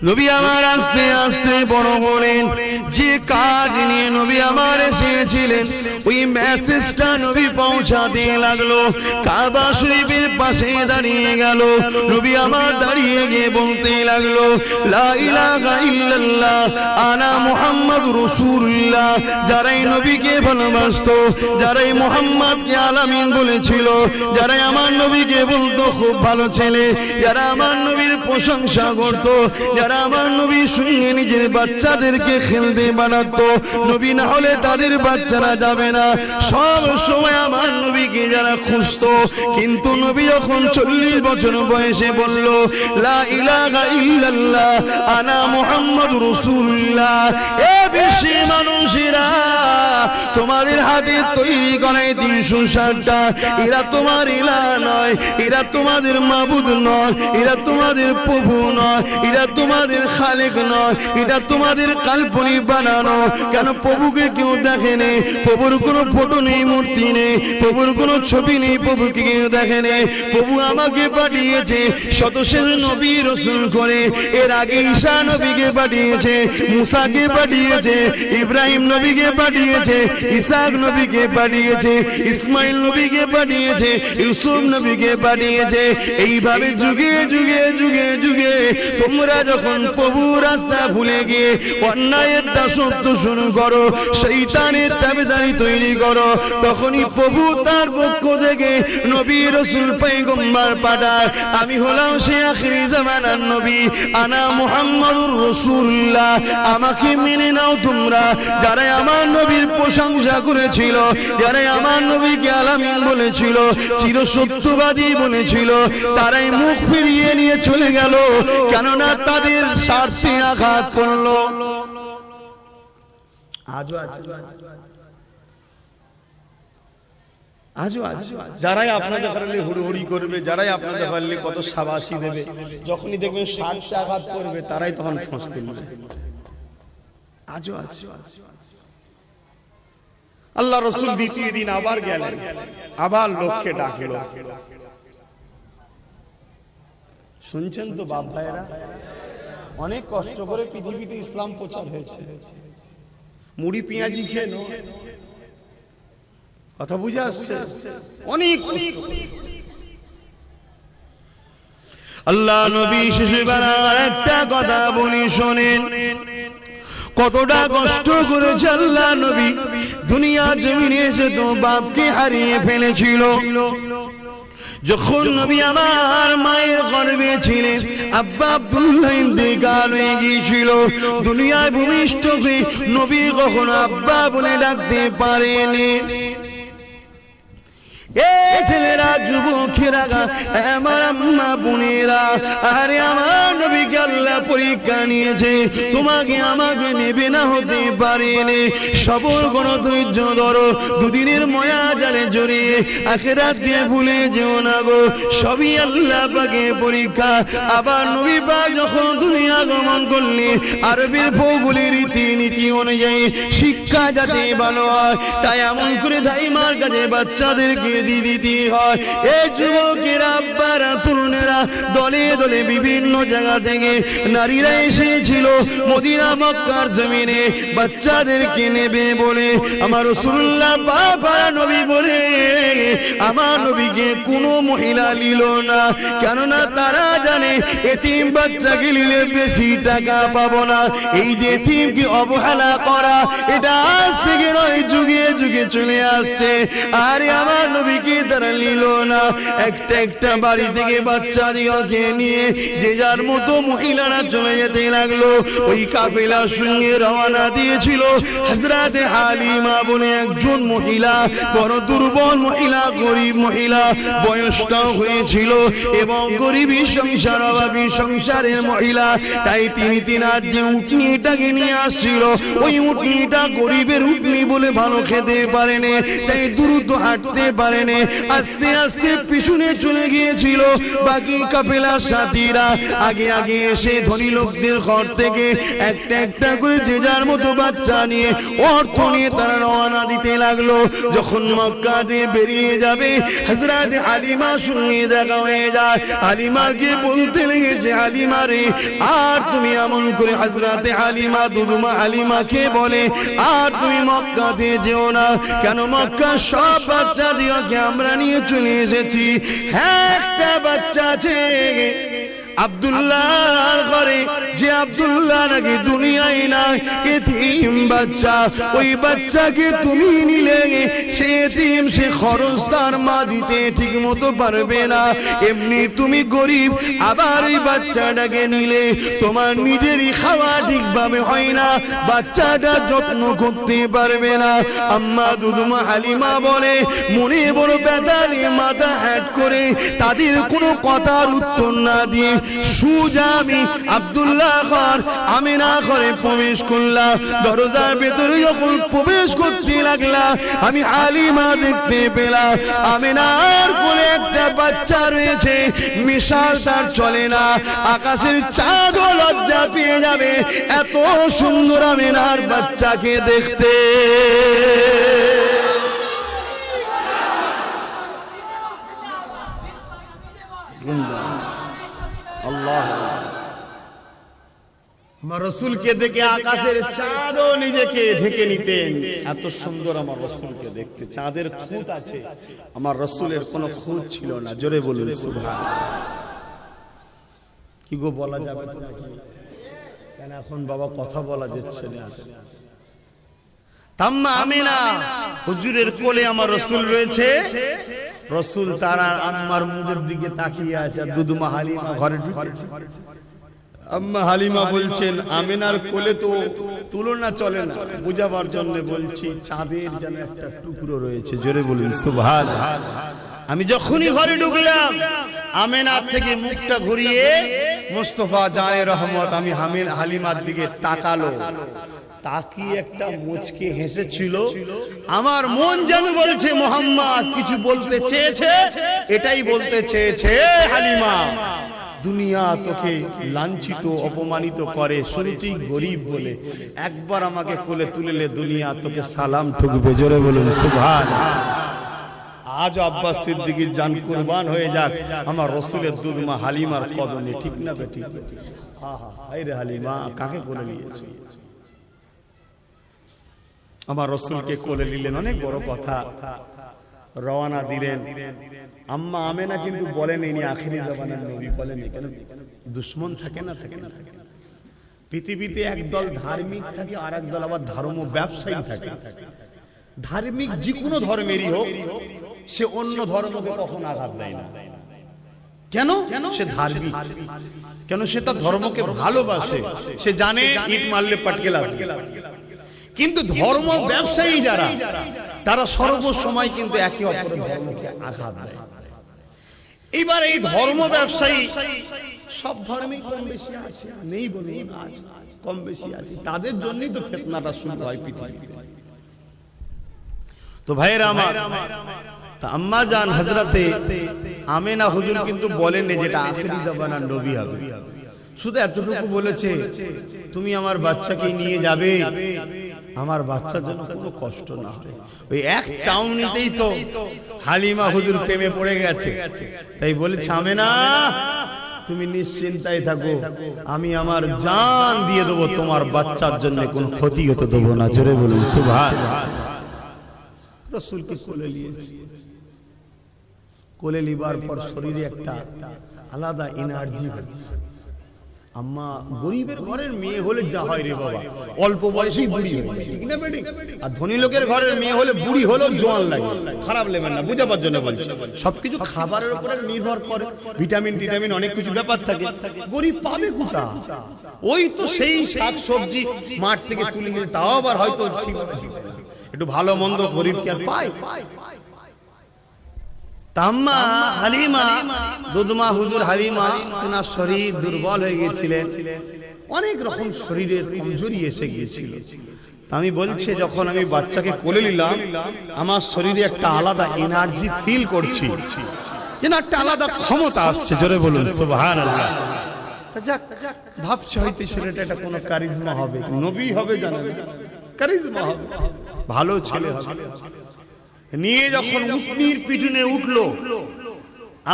নবী আমার আস্তে আস্তে বড় হলেন। যে কাজ নিয়ে নবী আমার এসেছিলেন ওই মেসেজটা নবী পৌঁছাতে লাগলো। কাবা শরীফের পাশে দাঁড়িয়ে গেল, নবী আমার দাঁড়িয়ে গিয়ে বলতে লাগলো, লা ইলাহা ইল্লাল্লাহ আনা মুহাম্মাদুর রাসূলুল্লাহ। যারাই নবীকে ভালোবাসতো, যারাই মুহাম্মদকে আলামিন বলেছিল, যারাই আমার নবীকে বলতো খুব ভালো ছেলে, যারা আমার নবীর প্রশংসা করতো, যারা আমার নবীর সঙ্গে নিজের বাচ্চাদেরকে খেলতে বানাতো, নবী না হলে তাদের বাচ্চারা যাবে না, সব সময় আমার নবীকে যারা খুঁজতো, কিন্তু নবী যখন 40 বছর বয়সে বলল লা ইলাহা ইল্লাল্লাহ আনা মুহাম্মাদুর রাসূলুল্লাহ, এ বিশ্বের মানুষেরা তোমাদের হাতে তৈরি করা 360টা, এরা তোমার ইলাহ নয়, এরা তোমাদের মাবুদ নয়, এরা তোমাদের প্রভু নয়, এরা তোমাদের খালেক নয়, এটা তোমাদের কাল্পনিক বানানো। কেন? প্রভুকে কেউ দেখেনি, প্রভুর কোনো ফটো নেই, মূর্তি নেই, প্রভুর কোনো ছবি নেই, প্রভুকে কেউ দেখেনি। প্রভু আমাকে পাঠিয়েছে শতশেষ নবী রাসূল করে। এর আগে ঈসা নবীকে পাঠিয়েছে, মুসাকে পাঠিয়েছে, ইব্রাহিম নবীকে পাঠিয়েছে, ইসহাক নবীকে পাঠিয়েছে, ইসমাইল নবীকে পাঠিয়েছে, ইউসুফ নবীকে পাঠিয়েছে। এইভাবে যুগে যুগে যুগে যুগে তোমরা যখন প্রভু রাস্তা ভুলে গিয়ে অন্যায়ের দাসত্ব শুরু করো, শয়তানের তাবেদারি তৈরি করো, তখনই প্রভু তার পক্ষ থেকে নবী রাসূল পয়গম্বর পাঠায়। আমি হলাম সে আখিরি জামানার নবী, আনা মুহাম্মাদুর রাসূলুল্লাহ। আমাকে মেনে নাও তোমরা। যারা আমার নবীর প্রশংসা করেছিল, যারা আমার নবীকে আলামিন বলেছিল, চিরসত্যবাদী বলেছিল, তারাই মুখ ফিরিয়ে নিয়ে চলে গেল, কেননা তাদের স্বার্থে আঘাত করলো। আজও আছে, আজও আছে যারাই আপনাদের পারলে হুড়োহুড়ি করবে, যারাই আপনাদের পারলে কত শাবাশি দেবে, যখনই দেখবেন স্বার্থে আঘাত করবে তারাই তখন ফসতে নেবে। আজও আছে। আল্লাহ রাসূল দ্বিতীয় দিন আবার গেলেন, আবার লোককে ডাকলো। শুনছেন তো বাপ ভাইরা, অনেক কষ্ট করে পৃথিবীতে ইসলাম প্রচার হয়েছে, মুড়ি পেঁয়াজি খেয়ে নো, কথা বুঝে আসছে, অনেক কষ্ট। আল্লাহ নবী শেষবেলার একটা কথা বলি শোনেন, কতটা কষ্ট করেছে আল্লাহ নবী। দুনিয়া জমিনে এসে তো বাপকে হারিয়ে ফেলেছিল। যখন নবী আমার মায়ের গর্ভে ছিলেন, আব্বা আব্দুল্লাহ ইন্তেকাল হয়ে গিয়েছিল। দুনিয়ায় ভূমিষ্ঠ হয়ে নবী কখনো আব্বা বলে ডাকতে পারেনি। ছেলেরা, যুবকেরা, আমার আম্মা বোনেরা, আরে আমার নবীকে আল্লাহ পরীক্ষা নিয়েছে, তোমাকে আমাকে নেবে না, হতে পারেনি। সবর করো, ধৈর্য ধরো, দুদিনের ময়া জালে জড়িয়ে আখিরাতকে ভুলে যেও না গো, সবই আল্লাহ পাকের পরীক্ষা। আবার নবী পাক যখন দুনিয়া গমন করলে, আরবের ভৌগোলিক রীতিনীতি অনুযায়ী শিক্ষা যাতে ভালো হয়, তাই এমন করে দাইমার কাছে বাচ্চাদেরকে দিতে হয়। এই যুবকেরা, আব্বারা, তরুণেরা দলে দলে বিভিন্ন জায়গা থেকে নারীরা এসেছিল মদিনা মক্কার জমিনে বাচ্চাদেরকে নেবে বলে। আমার রাসূলুল্লাহ বাবা নবী বলে, আমার নবীকে কোনো মহিলা নিল না, কেননা তারা জানে এতিম বাচ্চাকে নিলে বেশি টাকা পাবো না। এই যে এতিমকে অবহেলা করা, এটা আজ থেকে নয়, যুগে যুগে চলে আসছে। আরে আমার নবীকে তারা নিল না। একটা একটা বাড়ি থেকে বাচ্চা দিকে নিয়ে যে যার মতো মহিলারা চলে যেতে লাগলো। ওই কাফেলার সঙ্গে রওনা দিয়েছিল হযরতে হালিমা বলে একজন মহিলা, বড় দুর্বল মহিলা, গরিব মহিলা, বয়সটাও হয়েছিল এবং গরিবী সংসার, অভাবী সংসারের মহিলা। তাই তিনি তিনার যে উটনিটাকে নিয়ে আসছিল, ওই উটনিটা গরিবের উটনি বলে ভালো খেতে পারেনি, তাই দ্রুত হাঁটতে পারেনি, আস্তে আস্তে পিছনে চলে গিয়েছিল। বাকি কাফেলার সাথীরা আগে আগে এসে ধনী লোকদের ঘর থেকে একটা একটা করে যে যার মতো বাচ্চা নিয়ে, অর্থ নিয়ে তারা রওনা দিতে লাগলো। যখন মক্কা দিয়ে বেরিয়ে যাবে, হযরত হালিমার সঙ্গে দেখা হয়ে যায়। হালিমাকে বলতে লেগেছে, হালিমা রে, আর তুমি এমন করে, হযরত হালিমা দুদুমা হালিমাকে বলে, আর তুমি মক্কাতে যেও না, কেন মক্কা সব বাচ্চা দিওকে আমরা নিয়ে চলে এসেছি। হ্যাঁ, একটা বাচ্চা আছে আব্দুল্লাহর ঘরে, যে আব্দুল্লাহ নাকি দুনিয়ায় নাই, এতিম বাচ্চা। ওই বাচ্চাকে তুমি নিলে, সে এতিম, সে খরচ তার মা দিতে ঠিক মতো পারবে না। এমনি তুমি গরিব, আবার ওই বাচ্চাটাকে নিলে তোমার নিজেরই খাওয়া ঠিকভাবে হয় না, বাচ্চাটা যত্ন করতে পারবে না। আম্মা দুদুমা হালিমা বলে, মনে বড় ব্যথা নিয়ে মাথা হ্যাট করে তাদের কোনো কথার উত্তর না দিয়ে সুজা আমি আব্দুল্লাহ ঘর, আমিনা ঘরে প্রবেশ করলাম। দরজার ভেতরে যখন প্রবেশ করতে লাগলাম, আমি হালিমা দেখতে পেলাম আমিনার কোলে একটা বাচ্চা রয়েছে। মিশাল তার চলে না, আকাশের চাঁদও লজ্জা পেয়ে যাবে এত সুন্দর আমিনার বাচ্চাকে দেখতে। আমার রাসূলকে দেখে আকাশের চাঁদও নিজেকে ঢেকে নিতেন, এত সুন্দর আমার রাসূলকে দেখতে। চাঁদের খুঁত আছে, আমার রাসূলের কোনো খুঁত ছিল না। জোরে বলুন সুবহানাল্লাহ। কি গো, বলা যাবে তো নাকি? কেন এখন বাবা কথা বলা যাচ্ছে না? তাম্মা আমিনা হুজুরের কোলে আমার রাসূল রয়েছে। রাসূল তারা আম্মার মুখের দিকে তাকিয়ে আছে। দুদুমা হালিমা ঘরে ঢুকেছে। আম্মা হালিমা বলছেন, আমিনার কোলে তো তুলনা চলে না, বুঝাবার জন্য বলছি, চাঁদের যেন একটা টুকরো রয়েছে। জোরে বলুন সুবহানাল্লাহ। আমি যখনই ঘরে ঢুকলাম, আমিনার থেকে মুখটা ঘুরিয়ে মুস্তাফা জানে রহমত আমি হালিমার দিকে তাকালো। তাকিয়ে একটা মুচকে হেসেছিল। আমার মন যেন বলছে, মোহাম্মদ কিছু বলতে চেয়েছে, এটাই বলতে চেয়েছে। হালিমা দুনিয়া তোকে লাঞ্ছিত অপমানিত করে, শুরুতেই গরিব বলে, একবার আমাকে কোলে তুলেলে দুনিয়া তোকে সালাম ঠুকবে। জোরে বলুন সুবহানাল্লাহ। আজ আব্বাস সিদ্দিকীর জান কুরবান হয়ে যাক আমার রসুলের দুধ মা হালিমার কদমে, ঠিক না বেটি? হায় রে হালিমা, কাকে কোলে নিয়েছে? আমার রসুলকে কোলে নিলেন, অনেক বড় কথা। রওনা দিলেন। আম্মা আমেনা কিন্তু বলেন ইনি আখিরি জামানার নবী, বলেন কেন? দুশ্মন থাকে না, থাকে না। পৃথিবীতে একদল ধার্মিক থাকে, আর একদল আবার ধর্ম ব্যবসায়ী থাকে। ধার্মিক যে কোনো ধর্মেরই হোক, সে অন্য ধর্মকে কখনো আঘাত দেয় না। কেন? সে ধার্মিক। কেন? সে তার ধর্মকে ভালোবাসে। সে জানে ইট মারলে পাটকেল আসবে। কিন্তু ধর্ম ব্যবসায়ী যারা, তারা সর্বসময় কিন্তু একে অপরের ধর্মকে আঘাত দেয়। এবার এই ধর্ম ব্যবসায়ী সব ধর্মেই কম বেশি আছে, নেই বলে কম বেশি আছে। তাদের জন্যই তো ফিতনাটা শুরু হয় পৃথিবীতে। তো ভাইয়েরা আমার, তা আম্মা জান হযরতে আমেনা হুজুর কিন্তু বলেননি যেটা আখিরি জামানার নবী হবে। শুধু এতটুকু বলেছে, তুমি আমার বাচ্চাকে নিয়ে যাবে, আমার বাচ্চার জন্য কোনো কষ্ট না হয়। ওই এক চাউনিতেই তো হালিমা হুজুর প্রেমে পড়ে গেছে। তাই বলেছে, আমেনা তুমি নিশ্চিন্তায় থাকো, আমি আমার জান দিয়ে দেবো, তোমার বাচ্চার জন্য কোনো ক্ষতি হতে দেবো না। জোরে বলুন সুবহানাল্লাহ। রাসূলকে কোলে নিয়েছি। কোলে লিবার পর শরীরে একটা আলাদা এনার্জি হচ্ছে। আম্মা গরিবের ঘরের মেয়ে হলে যা হয় রে বাবা, অল্প বয়সেই বুড়ি হয়, ঠিক না বেটি? আর ধনী লোকের ঘরের মেয়ে হলে বুড়ি হলেও জোয়ান লাগে। খারাপ লেবেন না, বুঝাবার জন্য বলছি। সবকিছু খাবারের উপরে নির্ভর করে, ভিটামিন টিটামিন অনেক কিছু ব্যাপার থাকে। গরিব পাবে কোথা? ওই তো সেই শাক সবজি মাঠ থেকে তুলে নিয়ে, তাও আবার হয়তো ঠিক একটু ভালো মন্দ গরিব কি আর পায়? আম্মা হালিমা, দুধমা হুজুর হালিমা, তেনার শরীর দুর্বল হয়ে গিয়েছিলেন, অনেক রকম শরীরের কমজোরি এসে গিয়েছিল। আমি বলছি, যখন আমি বাচ্চাকে কোলে নিলাম, আমার শরীরে একটা আলাদা এনার্জি ফিল করছি, যেন একটা আলাদা ক্ষমতা আসছে। জোরে বলুন সুবহানাল্লাহ। যাক, ভাবছি হয়তো ছেলেটা একটা কোনো কারিজমা হবে, নবী হবে, জানেন, কারিজমা হবে, ভালো ছেলে হবে। নিয়ে যখন উটনির পিছনে উঠলো,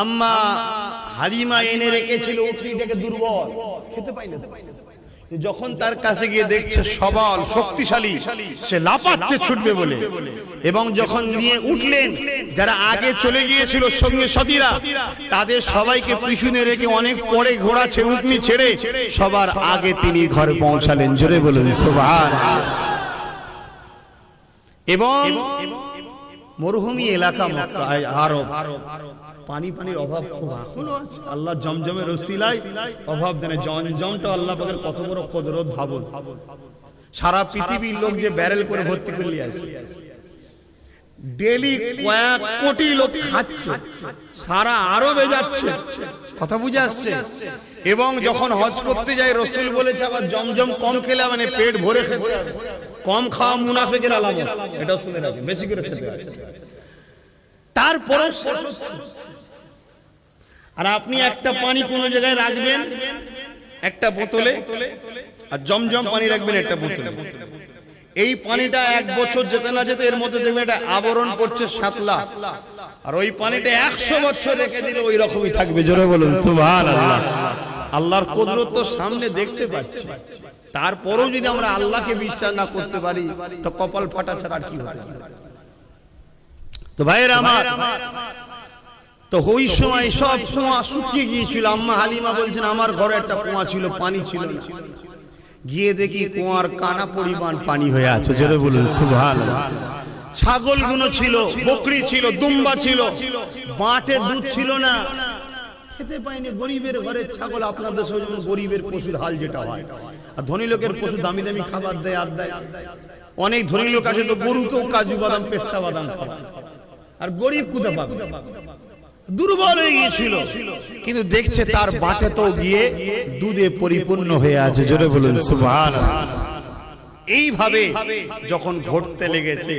আম্মা হালিমা এনে রেখেছিল উটনিটাকে, দুর্বল, খেতে পাই না। যখন তার কাছে গিয়ে দেখছে সবল শক্তিশালী, সে লাফাচ্ছে ছুটবে বলে। এবং যখন নিয়ে উঠলেন, যারা আগে চলে গিয়েছিল সঙ্গে সাথীরা, তাদের সবাইকে পিছনে রেখে অনেক পরে ঘোড়া উটনি ছেড়ে সবার আগে তিনি ঘরে পৌঁছালেন। জোরে বলুন সুবহানাল্লাহ। এবং মরুভূমি এলাকা আরব, পানির অভাব খুব এখনো আছে। আল্লাহ জমজমের ওসিলায় অভাব দেন। জমজমটা আল্লাহ পাকের কত বড় কুদরত ভাবুন। সারা পৃথিবীর লোক যে ব্যারেল করে ভর্তি করে আসে, ডেলি কয়েক কোটি লোক খাচ্ছে, সারা আরবে যাচ্ছে। কথা বুঝে আসছে? এবং যখন হজ করতে যায়, রসুল বলেছে আবার জমজম কম খেলে মানে পেট ভরে খেতে হবে। কম খাওয়া মুনাফিকের আলামত, এটাও শুনে রাখেন, বেশি করে খেতে হবে। তারপরে আর আপনি একটা পানি কোন জায়গায় রাখবেন একটা বোতলে, আর জমজম পানি রাখবেন একটা বোতলে। এই পানিটা 1 বছর যেতে না যেতে এর মধ্যে দেখবেন একটা আবরণ পড়ছে সাতলা, আর ওই পানিটা 100 বছর রেখে দিলে ওই রকমই থাকবে। জোরে বলুন সুবহানাল্লাহ। আল্লাহর কুদরত তো সামনে দেখতে পাচ্ছি, তারপরেও যদি আমরা আল্লাহকে বিশ্বাস না করতে পারি, তো কপাল ফাটা ছাড়া কি হতে পারে? তো ভাইয়েরা আমার, তো ওই সময় সব কুয়া শুকিয়ে গিয়েছিল। আম্মা হালিমা বলছেন, আমার ঘরে একটা কুয়া ছিল, পানি ছিল না। গিয়ে দেখি কুয়ার কানা পরিমাণ পানি হয়ে আছে। জোরে বলুন সুবহানাল্লাহ। ছাগলগুলো ছিল, বকরি ছিল, দুম্বা ছিল, বাটের দুধ ছিল না, খেতে পাইনি। গরিবের ঘরের ছাগল, আপনাদের সঙ্গে যেমন গরিবের পশুর হাল যেটা হয়, আর ধনী লোকের পশু দামি দামি খাবার দেয়, আর দেয়। অনেক ধনী লোক আছে তো গরুকেও কাজু বাদাম পেস্তা বাদাম খাওয়ায়, আর গরিব কোথায় পাবে? দুর্বল হয়ে গিয়েছিল, কিন্তু দেখছে তার বাটে তো গিয়ে দুধে পরিপূর্ণ হয়ে আছে। জোরে বলুন সুবহানাল্লাহ। এইভাবে যখন ঘটতে লেগেছে,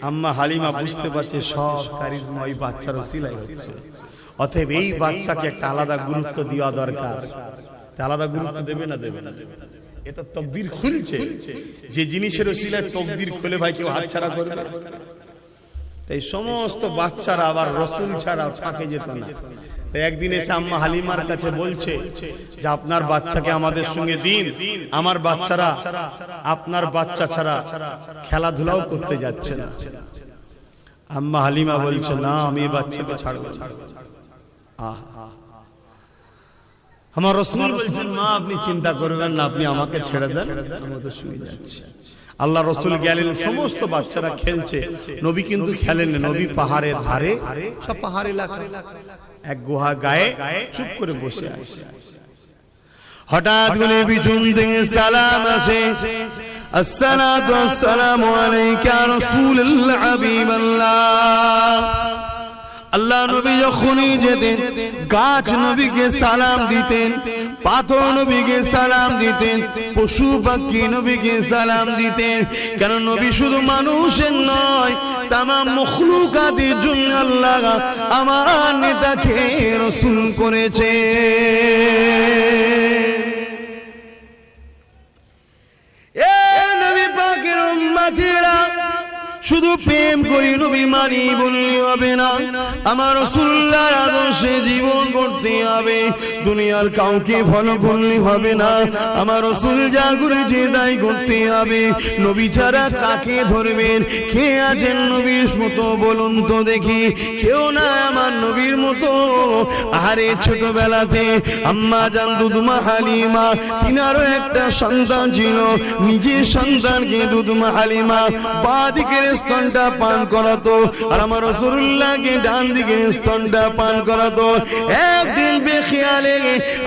আম্মা হালিমা বুঝতে পারছে সব কারিজমা ওই বাচ্চার ওসিলায় হচ্ছে। অতএব এই বাচ্চাকে একটা আলাদা গুরুত্ব দেওয়া দরকার। আলাদা গুরুত্ব দেবে না দেবে না? এটা তকদির খুলছে, যে জিনিসের ওসিলায় তকদির খুলে ভাই কেউ হাতছাড়া করবে। এই সমস্ত বাচ্চারা আবার রসুল ছাড়া ফাঁকে যেত না। একদিন এসে আম্মা হালিমার কাছে বলছে যে আপনার বাচ্চাকে আমাদের সঙ্গে দিন, আমার বাচ্চারা আপনার বাচ্চা ছাড়া খেলাধুলাও করতে যাচ্ছে না। আম্মা হালিমা বলছে না, আমি এই বাচ্চাকে ছাড়বো না। আমার রাসূল বলছেন মা আপনি চিন্তা করবেন না, আপনি আমাকে ছেড়ে দেন, আমি তো শুয়ে যাচ্ছি। আল্লাহ রাসূল গেলেন, সমস্ত বাচ্চারা খেলছে, নবী কিন্তু খেলেন না। নবী পাহাড়ের ধারে, সব পাহাড় এলাকা, এক গুহা গায়ে চুপ করে বসে আছে। হঠাৎ করে পিছন থেকে সালাম আসে, আসসালাতু ওয়াসসালামু আলাইকা রাসূলুল্লাহ হাবিবাল্লাহ। আল্লাহ নবী যখনই যেতেন গাছ নবীকে সালাম দিতেন, পাথর নবীকে সালাম দিতেন, পশু পাখি নবীকে সালাম দিতেন। কেন নবী শুধু মানুষের নয়, তামাম মখলুকাতের জন্য আল্লাহ আমার নেতাকে রাসূল করেছে। এ নবী পাকের উম্মতিরা শুধু প্রেম করি নবী মানি বললে হবে না, আমার রাসূলুল্লাহর আদর্শে জীবন করতে হবে। দুনিয়ার কাউকে ফলো করলে হবে না, আমার রাসূল যা করেছে তাই করতে হবে। নবী ছাড়া কাকে ধরবেন? কে আছেন নবীর মতো বলুন তো দেখি? কেউ না আমার নবীর মতো। আরে ছোটবেলাতে আম্মা জান দুধমা হালিমা, তিনারও একটা সন্তান ছিল, নিজের সন্তানকে দুধমা হালিমা বাঁ দিকের স্তনটা পান করাতো, আর আমার রাসূলুল্লাহকে ডান দিকের স্তনটা পান করাতো। একদিন বেখেয়ালে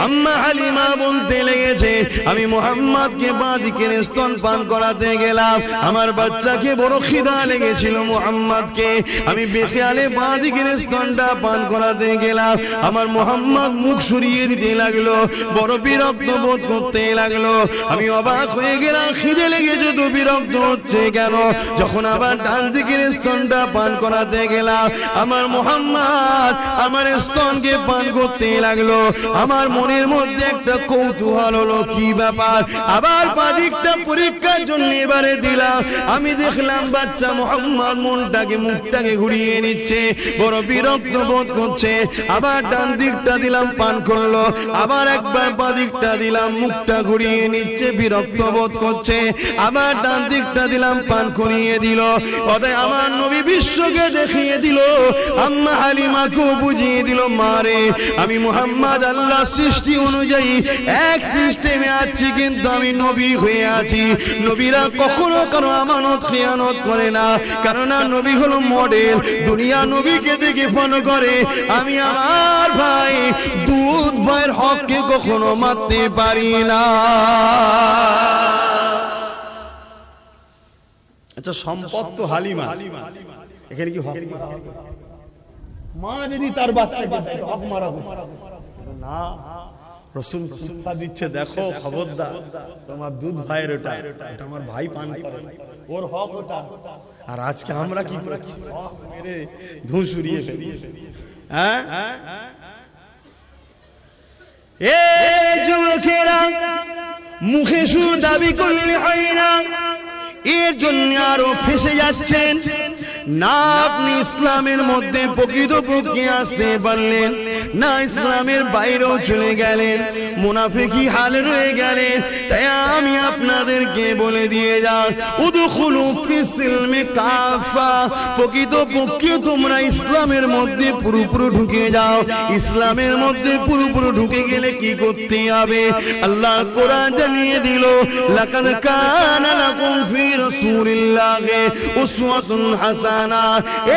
আম্মা হালিমা বলতে লেগেছে, আমি মুহাম্মদকে বাঁ দিকের স্তন পান করাতে গেলাম, আমার বাচ্চাকে বড় খিদা লেগেছিল মুহাম্মদকে, আমি বেখেয়ালে বাঁ দিকের স্তনটা পান করাতে গেলাম, আমার মুহাম্মদ মুখ সরিয়ে দিতে লাগলো, বড় বিরক্ত বোধ করতে লাগলো। আমি অবাক হয়ে গেলাম, খিদে লেগেছে তো বিরক্ত হচ্ছে কেন? যখন আবার ডান দিকের স্তনটা পান করাতে গেলাম, আমার মুহাম্মদ আমার স্তনকে পান করতে লাগলো। আমার মনের মধ্যে একটা কৌতূহল হলো, কি ব্যাপার? আবার বাঁ দিকটা পরীক্ষার জন্য এবারে দিলাম, আমি দেখলাম বাচ্চা মুহাম্মদ মনটাকে মুখটাকে ঘুরিয়ে নিচ্ছে, বড় বিরক্ত বোধ করছে। আবার ডান দিকটা দিলাম, পান করলো, আবার একবার বাঁ দিকটা দিলাম, মুখটা ঘুরিয়ে নিচ্ছে, বিরক্ত বোধ করছে। আবার ডান দিকটা দিলাম, পান করিয়ে দিল। অতএব আমার নবী বিশ্বকে দেখিয়ে দিল, আম্মা হালিমাকেও বুঝিয়ে দিল, মারে আমি মুহাম্মদ আল্লাহ সৃষ্টি অনুযায়ী এক সিস্টেমে আছি, কিন্তু আমি নবী হয়ে আছি। নবীরা কখনো কারো আমানত খেয়ানত করে না, কারণ নবী হলো মডেল, দুনিয়া নবীকে দেখে ফলো করে। আমি আমার ভাই দুধ ভাইয়ের হককে কখনো মারতে পারি না। আচ্ছা, সম্পদ তো হালিমা, এখানে কি হক? মা যদি তার বাচ্চাকে হক মারা না, রাসূল শিক্ষা দিচ্ছে, দেখো খবরদার, তোমার দুধ ভাইয়ের ওটা, এটা আমার ভাই পান করে, ওর হক ওটা। আর আজকে আমরা কি করে হক মেরে ধুস উড়িয়ে ফেলি। হ্যাঁ, এ যুবকেরা, মুখে শুধু দাবি করলে হয় না, এর জন্য আরো ফেসে যাচ্ছেন না। আপনি ইসলামের মধ্যে প্রকৃতপক্ষে আসতে পারলেন না, ইসলামের বাইরেও চলে গেলেন, মুনাফিকি হালে রয়ে গেলেন। তাই আমি আপনাদেরকে বলে দিয়ে যাও, উদখুলু ফিস সিলমি কাফা, প্রকৃতপক্ষে তোমরা ইসলামের মধ্যে পুরোপুরি ঢুকে যাও। ইসলামের মধ্যে পুরোপুরি ঢুকে গেলে কি করতে হবে? আল্লাহ কোরআন জানিয়ে দিল, লাকাদ কানা লাকুম ফি রাসূলিল্লাহি উসওয়াতুন হাসানা।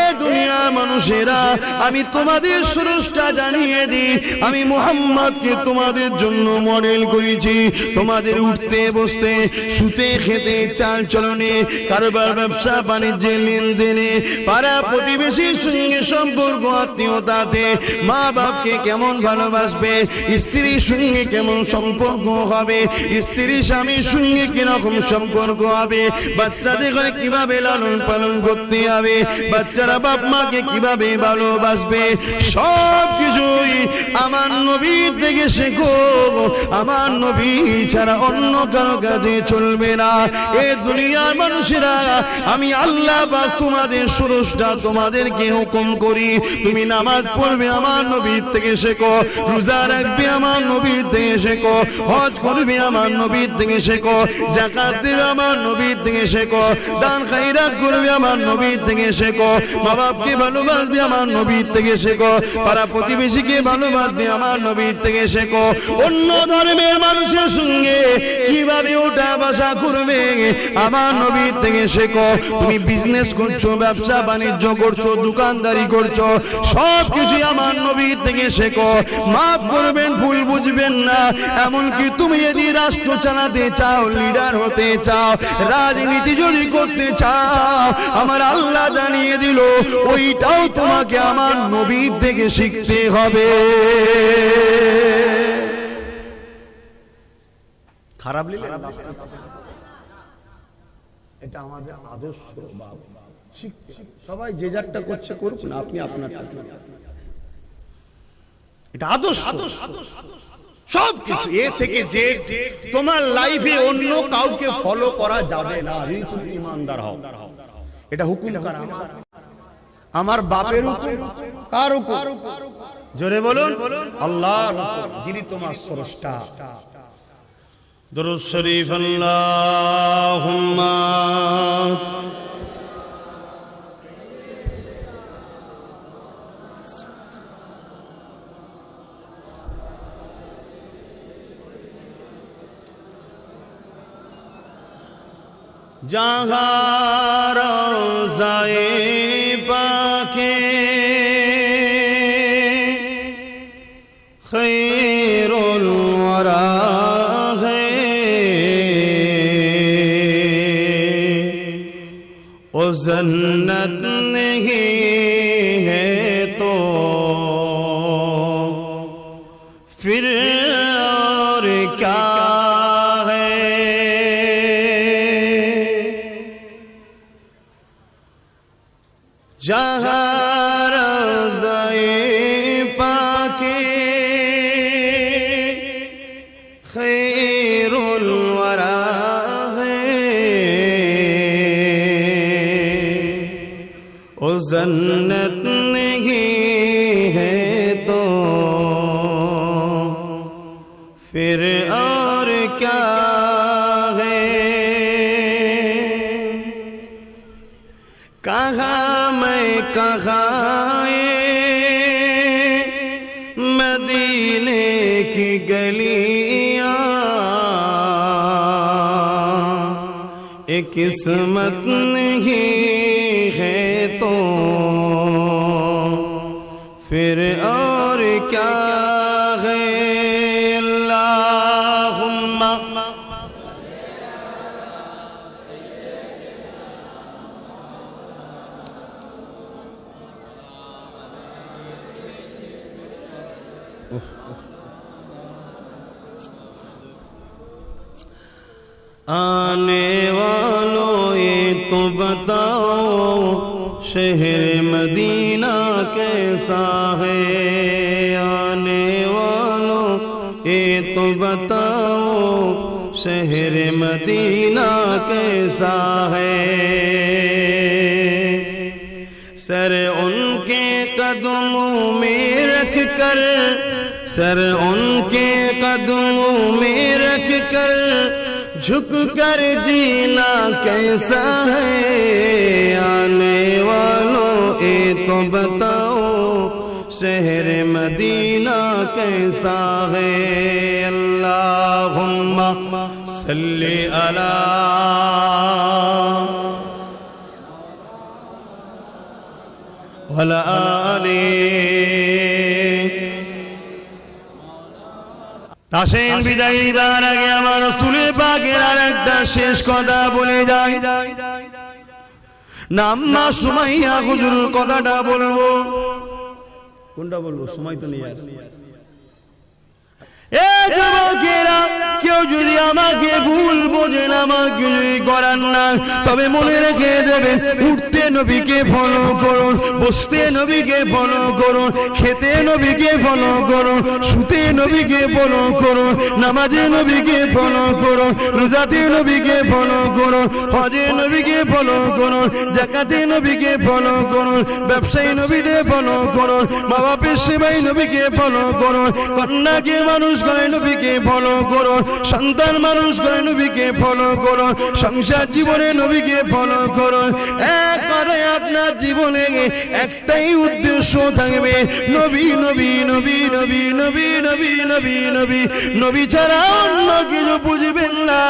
এ দুনিয়ার মানুষেরা, আমি তোমাদের স্রষ্টা জানিয়ে দিই, আমি মুহাম্মদকে তোমাদের জন্য মডেল করেছি। তোমাদের উঠতে বসতে, শুতে খেতে, চাল চলনে, কারবার ব্যবসা বাণিজ্যে, লেনদেনে, পাড়া প্রতিবেশীর সঙ্গে সম্পর্ক, আত্মীয়তাতে, মা বাপকে কেমন ভালোবাসবে, স্ত্রীর সঙ্গে কেমন সম্পর্ক হবে, স্ত্রী স্বামীর সঙ্গে কিরকম সম্পর্ক হবে, বাচ্চাদের ঘরে কিভাবে লালন পালন করতে হবে, যাবে, বাচ্চারা বাপ মাকে কিভাবে ভালোবাসবে, সব কিছুই আমার নবী থেকে শেখো। আমার নবী ছাড়া অন্য কারো কাছে চলবে না। এ দুনিয়ার মানুষেরা, আমি আল্লাহ পাক তোমাদের স্রষ্টা, তোমাদেরকে হুকুম করি তুমি নামাজ পড়বে আমার নবীর থেকে শেখো, রোজা রাখবে আমার নবীর থেকে শেখো, হজ করবে আমার নবীর থেকে শেখো, যাকাত দেবে আমার নবীর থেকে শেখো, দান খায়রাত করবে আমার নবীর থেকে শেখো, মা বাপকে ভালোবাসবে আমার নবীর থেকে শেখো, পাড়া প্রতিবেশীকে ভালোবাসবে আমার নবীর থেকে শেখো, অন্য ধর্মের মানুষের সঙ্গে কিভাবে ওঠা বসা করবে আমার নবীর থেকে শেখো। তুমি বিজনেস করছো, ব্যবসা বাণিজ্য করছো, দোকানদারি করছো, সব কিছু আমার নবীর থেকে শেখো। মাফ করবেন, ভুল বুঝবেন না। এমনকি তুমি যদি রাষ্ট্র চালাতে চাও, লিডার হতে চাও, রাজনীতি যদি করতে চাও, আমার আল্লাহ জানিয়ে দিল ওইটাও তোমাকে আমার নবীর থেকে শিখতে হবে। খারাপ এটা আমাদের আদর্শ, শিখতে সবাই যে যারটা করছে করুক না, আপনি আপনারটা, এটা আদর্শ। সব কিছু এ থেকে যে তোমার লাইফে অন্য কাউকে ফলো করা যাবে না, যদি তুমি ইমানদার হও। এটা হুকুম কার? আমার বাপের হুকুম। কার হুকুম? জোরে বলুন, আল্লাহর হুকুম, যিনি তোমার স্রষ্টা। দুরূদ শরীফ আল্লাহুম্মা जहाँ रोज़ाए पाके खैरुल वरा है, ओ जन्नत नहीं है तो फिर और क्या जहाँ रोज़ाए पाके खैरुल वरा है, ओ जन्नत नहीं है तो फिर और क्या है। कहाँ कहाँ मदीने की गलियां, एक किस्मत नहीं है तो फिर और क्या है। अल्लाहुम्मा आने वालों ये तो बताओ शहर मदीना कैसा है। आने वालों ये तो बताओ शहर मदीना कैसा है। सर उनके कदमों में रख कर, सर उनके कदमों में रख कर झुक कर जीना कैसा है। आने वालों ये तो बताओ शहर मदीना कैसा है। अल्लाहुम्मा सल्ली अला वला आली। আসেন বিদায় নিবার আগে আমার রাসূলের পাকের আরেকটা শেষ কথা বলে যাই। নাম্মা সুমাইয়া হুজুরের কথাটা বলবো। কোনটা বলবো? সময় তো নেই আর। এ যুবকেরা, কেউ যদি আমাকে ভুল বোঝেন, আমার কিছুই করার না, তবে মনে রেখে দেবেন, উঠতে নবীকে ফলো করুন, বসতে নবীকে ফলো করুন, খেতে নবীকে ফলো করুন, শুতে নবীকে ফলো করুন, নামাজে নবীকে ফলো করুন, রোজাতে নবীকে ফলো করুন, হজে নবীকে ফলো করুন, যাকাতে নবীকে ফলো করুন, ব্যবসায়ী নবীকে ফলো করুন, মা বাপের সেবাই নবীকে ফলো করুন, কন্যাকে মানুষ করে নবীকে ফলো করুন, সন্তান মানুষ করে নবীকে ফলো করুন, সংসার জীবনে নবীকে ফলো করুন। এক কথায় আপনার জীবনে একটাই উদ্দেশ্য থাকবে, নবী নবী নবী নবী নবী নবী নবী নবী। নবী ছাড়া অন্য কিছু বুঝবেন না,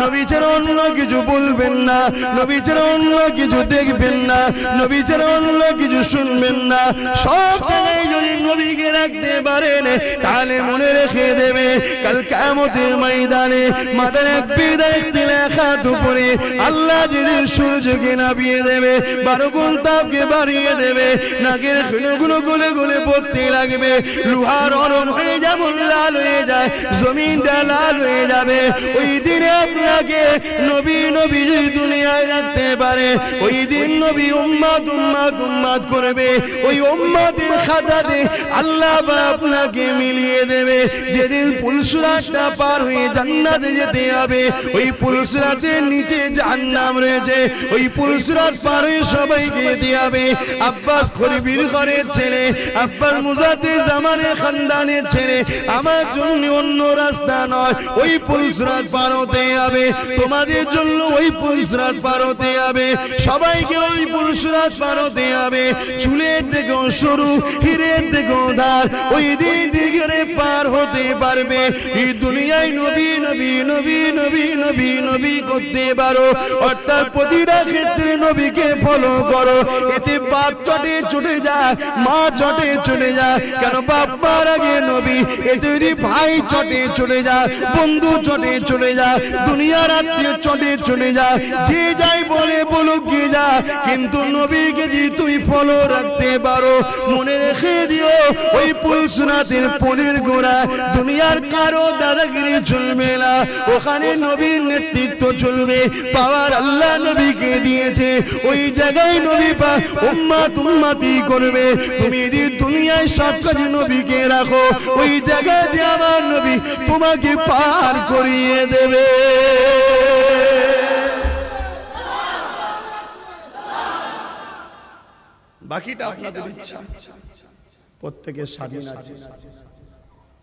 নবী ছাড়া অন্য কিছু বলবেন না, নবী ছাড়া অন্য কিছু দেখবেন না, নবী ছাড়া অন্য কিছু শুনবেন না। সব জায়গায় যদি নবীকে রাখতে পারেন, তাহলে মনে রেখে দেবে, কাল কিয়ামতের ময়দানে মাথার এক বিদায় ইখতিলাফাত উপরে আল্লাহ যেদিন সূর্যকে নামিয়ে দেবে, 12 গুণ তাপকে বাড়িয়ে দেবে, নাকের খুলগুলো গলে গলে পড়তে লাগবে, লোহার নরম হয়ে যেমন লাল হয়ে যায়, জমিনটা লাল হয়ে যাবে। ওই দিনে আপনাকে নবী নবী যদি দুনিয়ায় রাখতে পারে, ওই দিন নবী উম্মত উম্মত উম্মত করবে, ওই উম্মতের খাতাতে আল্লাহ আপনাকে মিলিয়ে দেবে। যেদিন পুলসিরাতটা পার হয়ে জান্নাতে যেতে হবে, ওই পুলসিরাতের নিচে জাহান্নাম রয়েছে, ওই পুলসিরাত পার হয়ে সবাইকে যেতে হবে। আব্বাস খলিবির ঘরের ছেলে, আব্বাস মুজাদ্দিদ জামানের খানদানের ছেলে, আমার জন্য অন্য রাস্তা নয়, ওই পুলসিরাত পার হতে হবে, তোমাদের জন্য ওই পুলসিরাত পার হতে হবে, সবাইকে ওই পুলসিরাত পার হতে হবে। চুলের থেকেও সরু, হিরের থেকেও ধার, ওই দিন দিকে পার হতে পারবে। এই দুনিয়ায় নবী নবী নবী নবী নবী নবী করতে পারো, অর্থাৎ প্রতিটা ক্ষেত্রে নবীকে ফলো করো। এতে বাপ চটে চটে যায়, মা চটে চলে যায়, কেন বাপ মার আগে নবী। এতে যদি ভাই চটে চলে যায়, বন্ধু চটে চলে যায়, দুনিয়ার আত্মীয় চটে চলে যায়, যে যাই বলে বলুক গিয়ে যা, কিন্তু নবীকে যদি তুমি ফলো রাখতে পারো, মনে রেখে দিও, ওই পুলসিরাতের পলির গোড়া দুনিয়ার কারো দাদাগিরি চলবে না, ওখানে নবীর নেতৃত্ব চলবে। পাওয়ার আল্লাহ নবীকে দিয়েছে, ওই জায়গায় নবী পা উম্মত উম্মতি করবে। তুমি যদি দুনিয়ায় সব কাজে নবীকে রাখো, ওই জায়গায় দিয়ে আমার নবী তোমাকে পার করিয়ে দেবে। বাকিটা আপনাদের ইচ্ছা, প্রত্যেকের স্বাধীন আছে,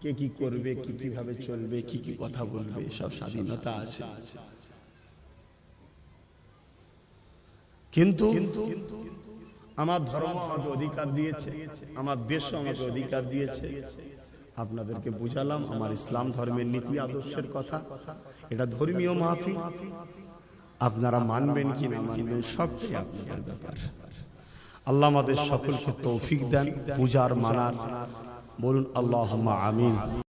কে কি করবে, কি কিভাবে চলবে, কি কি কথা বলবে, সব স্বাধীনতা আছে। কিন্তু আমার ধর্ম আমাকে অধিকার দিয়েছে, আমার দেশও আমাকে অধিকার দিয়েছে। আপনাদেরকে বুঝালাম আমার ইসলাম ধর্মের নীতি আদর্শের কথা। এটা ধর্মীয় মাহফিল, আপনারা মানবেন কি না মানবেন সবটাই আপনাদের ব্যাপার। আল্লাহ আমাদের সকলকে তৌফিক দেন বুঝার মানার। বলুন আল্লাহুম্মা আমিন।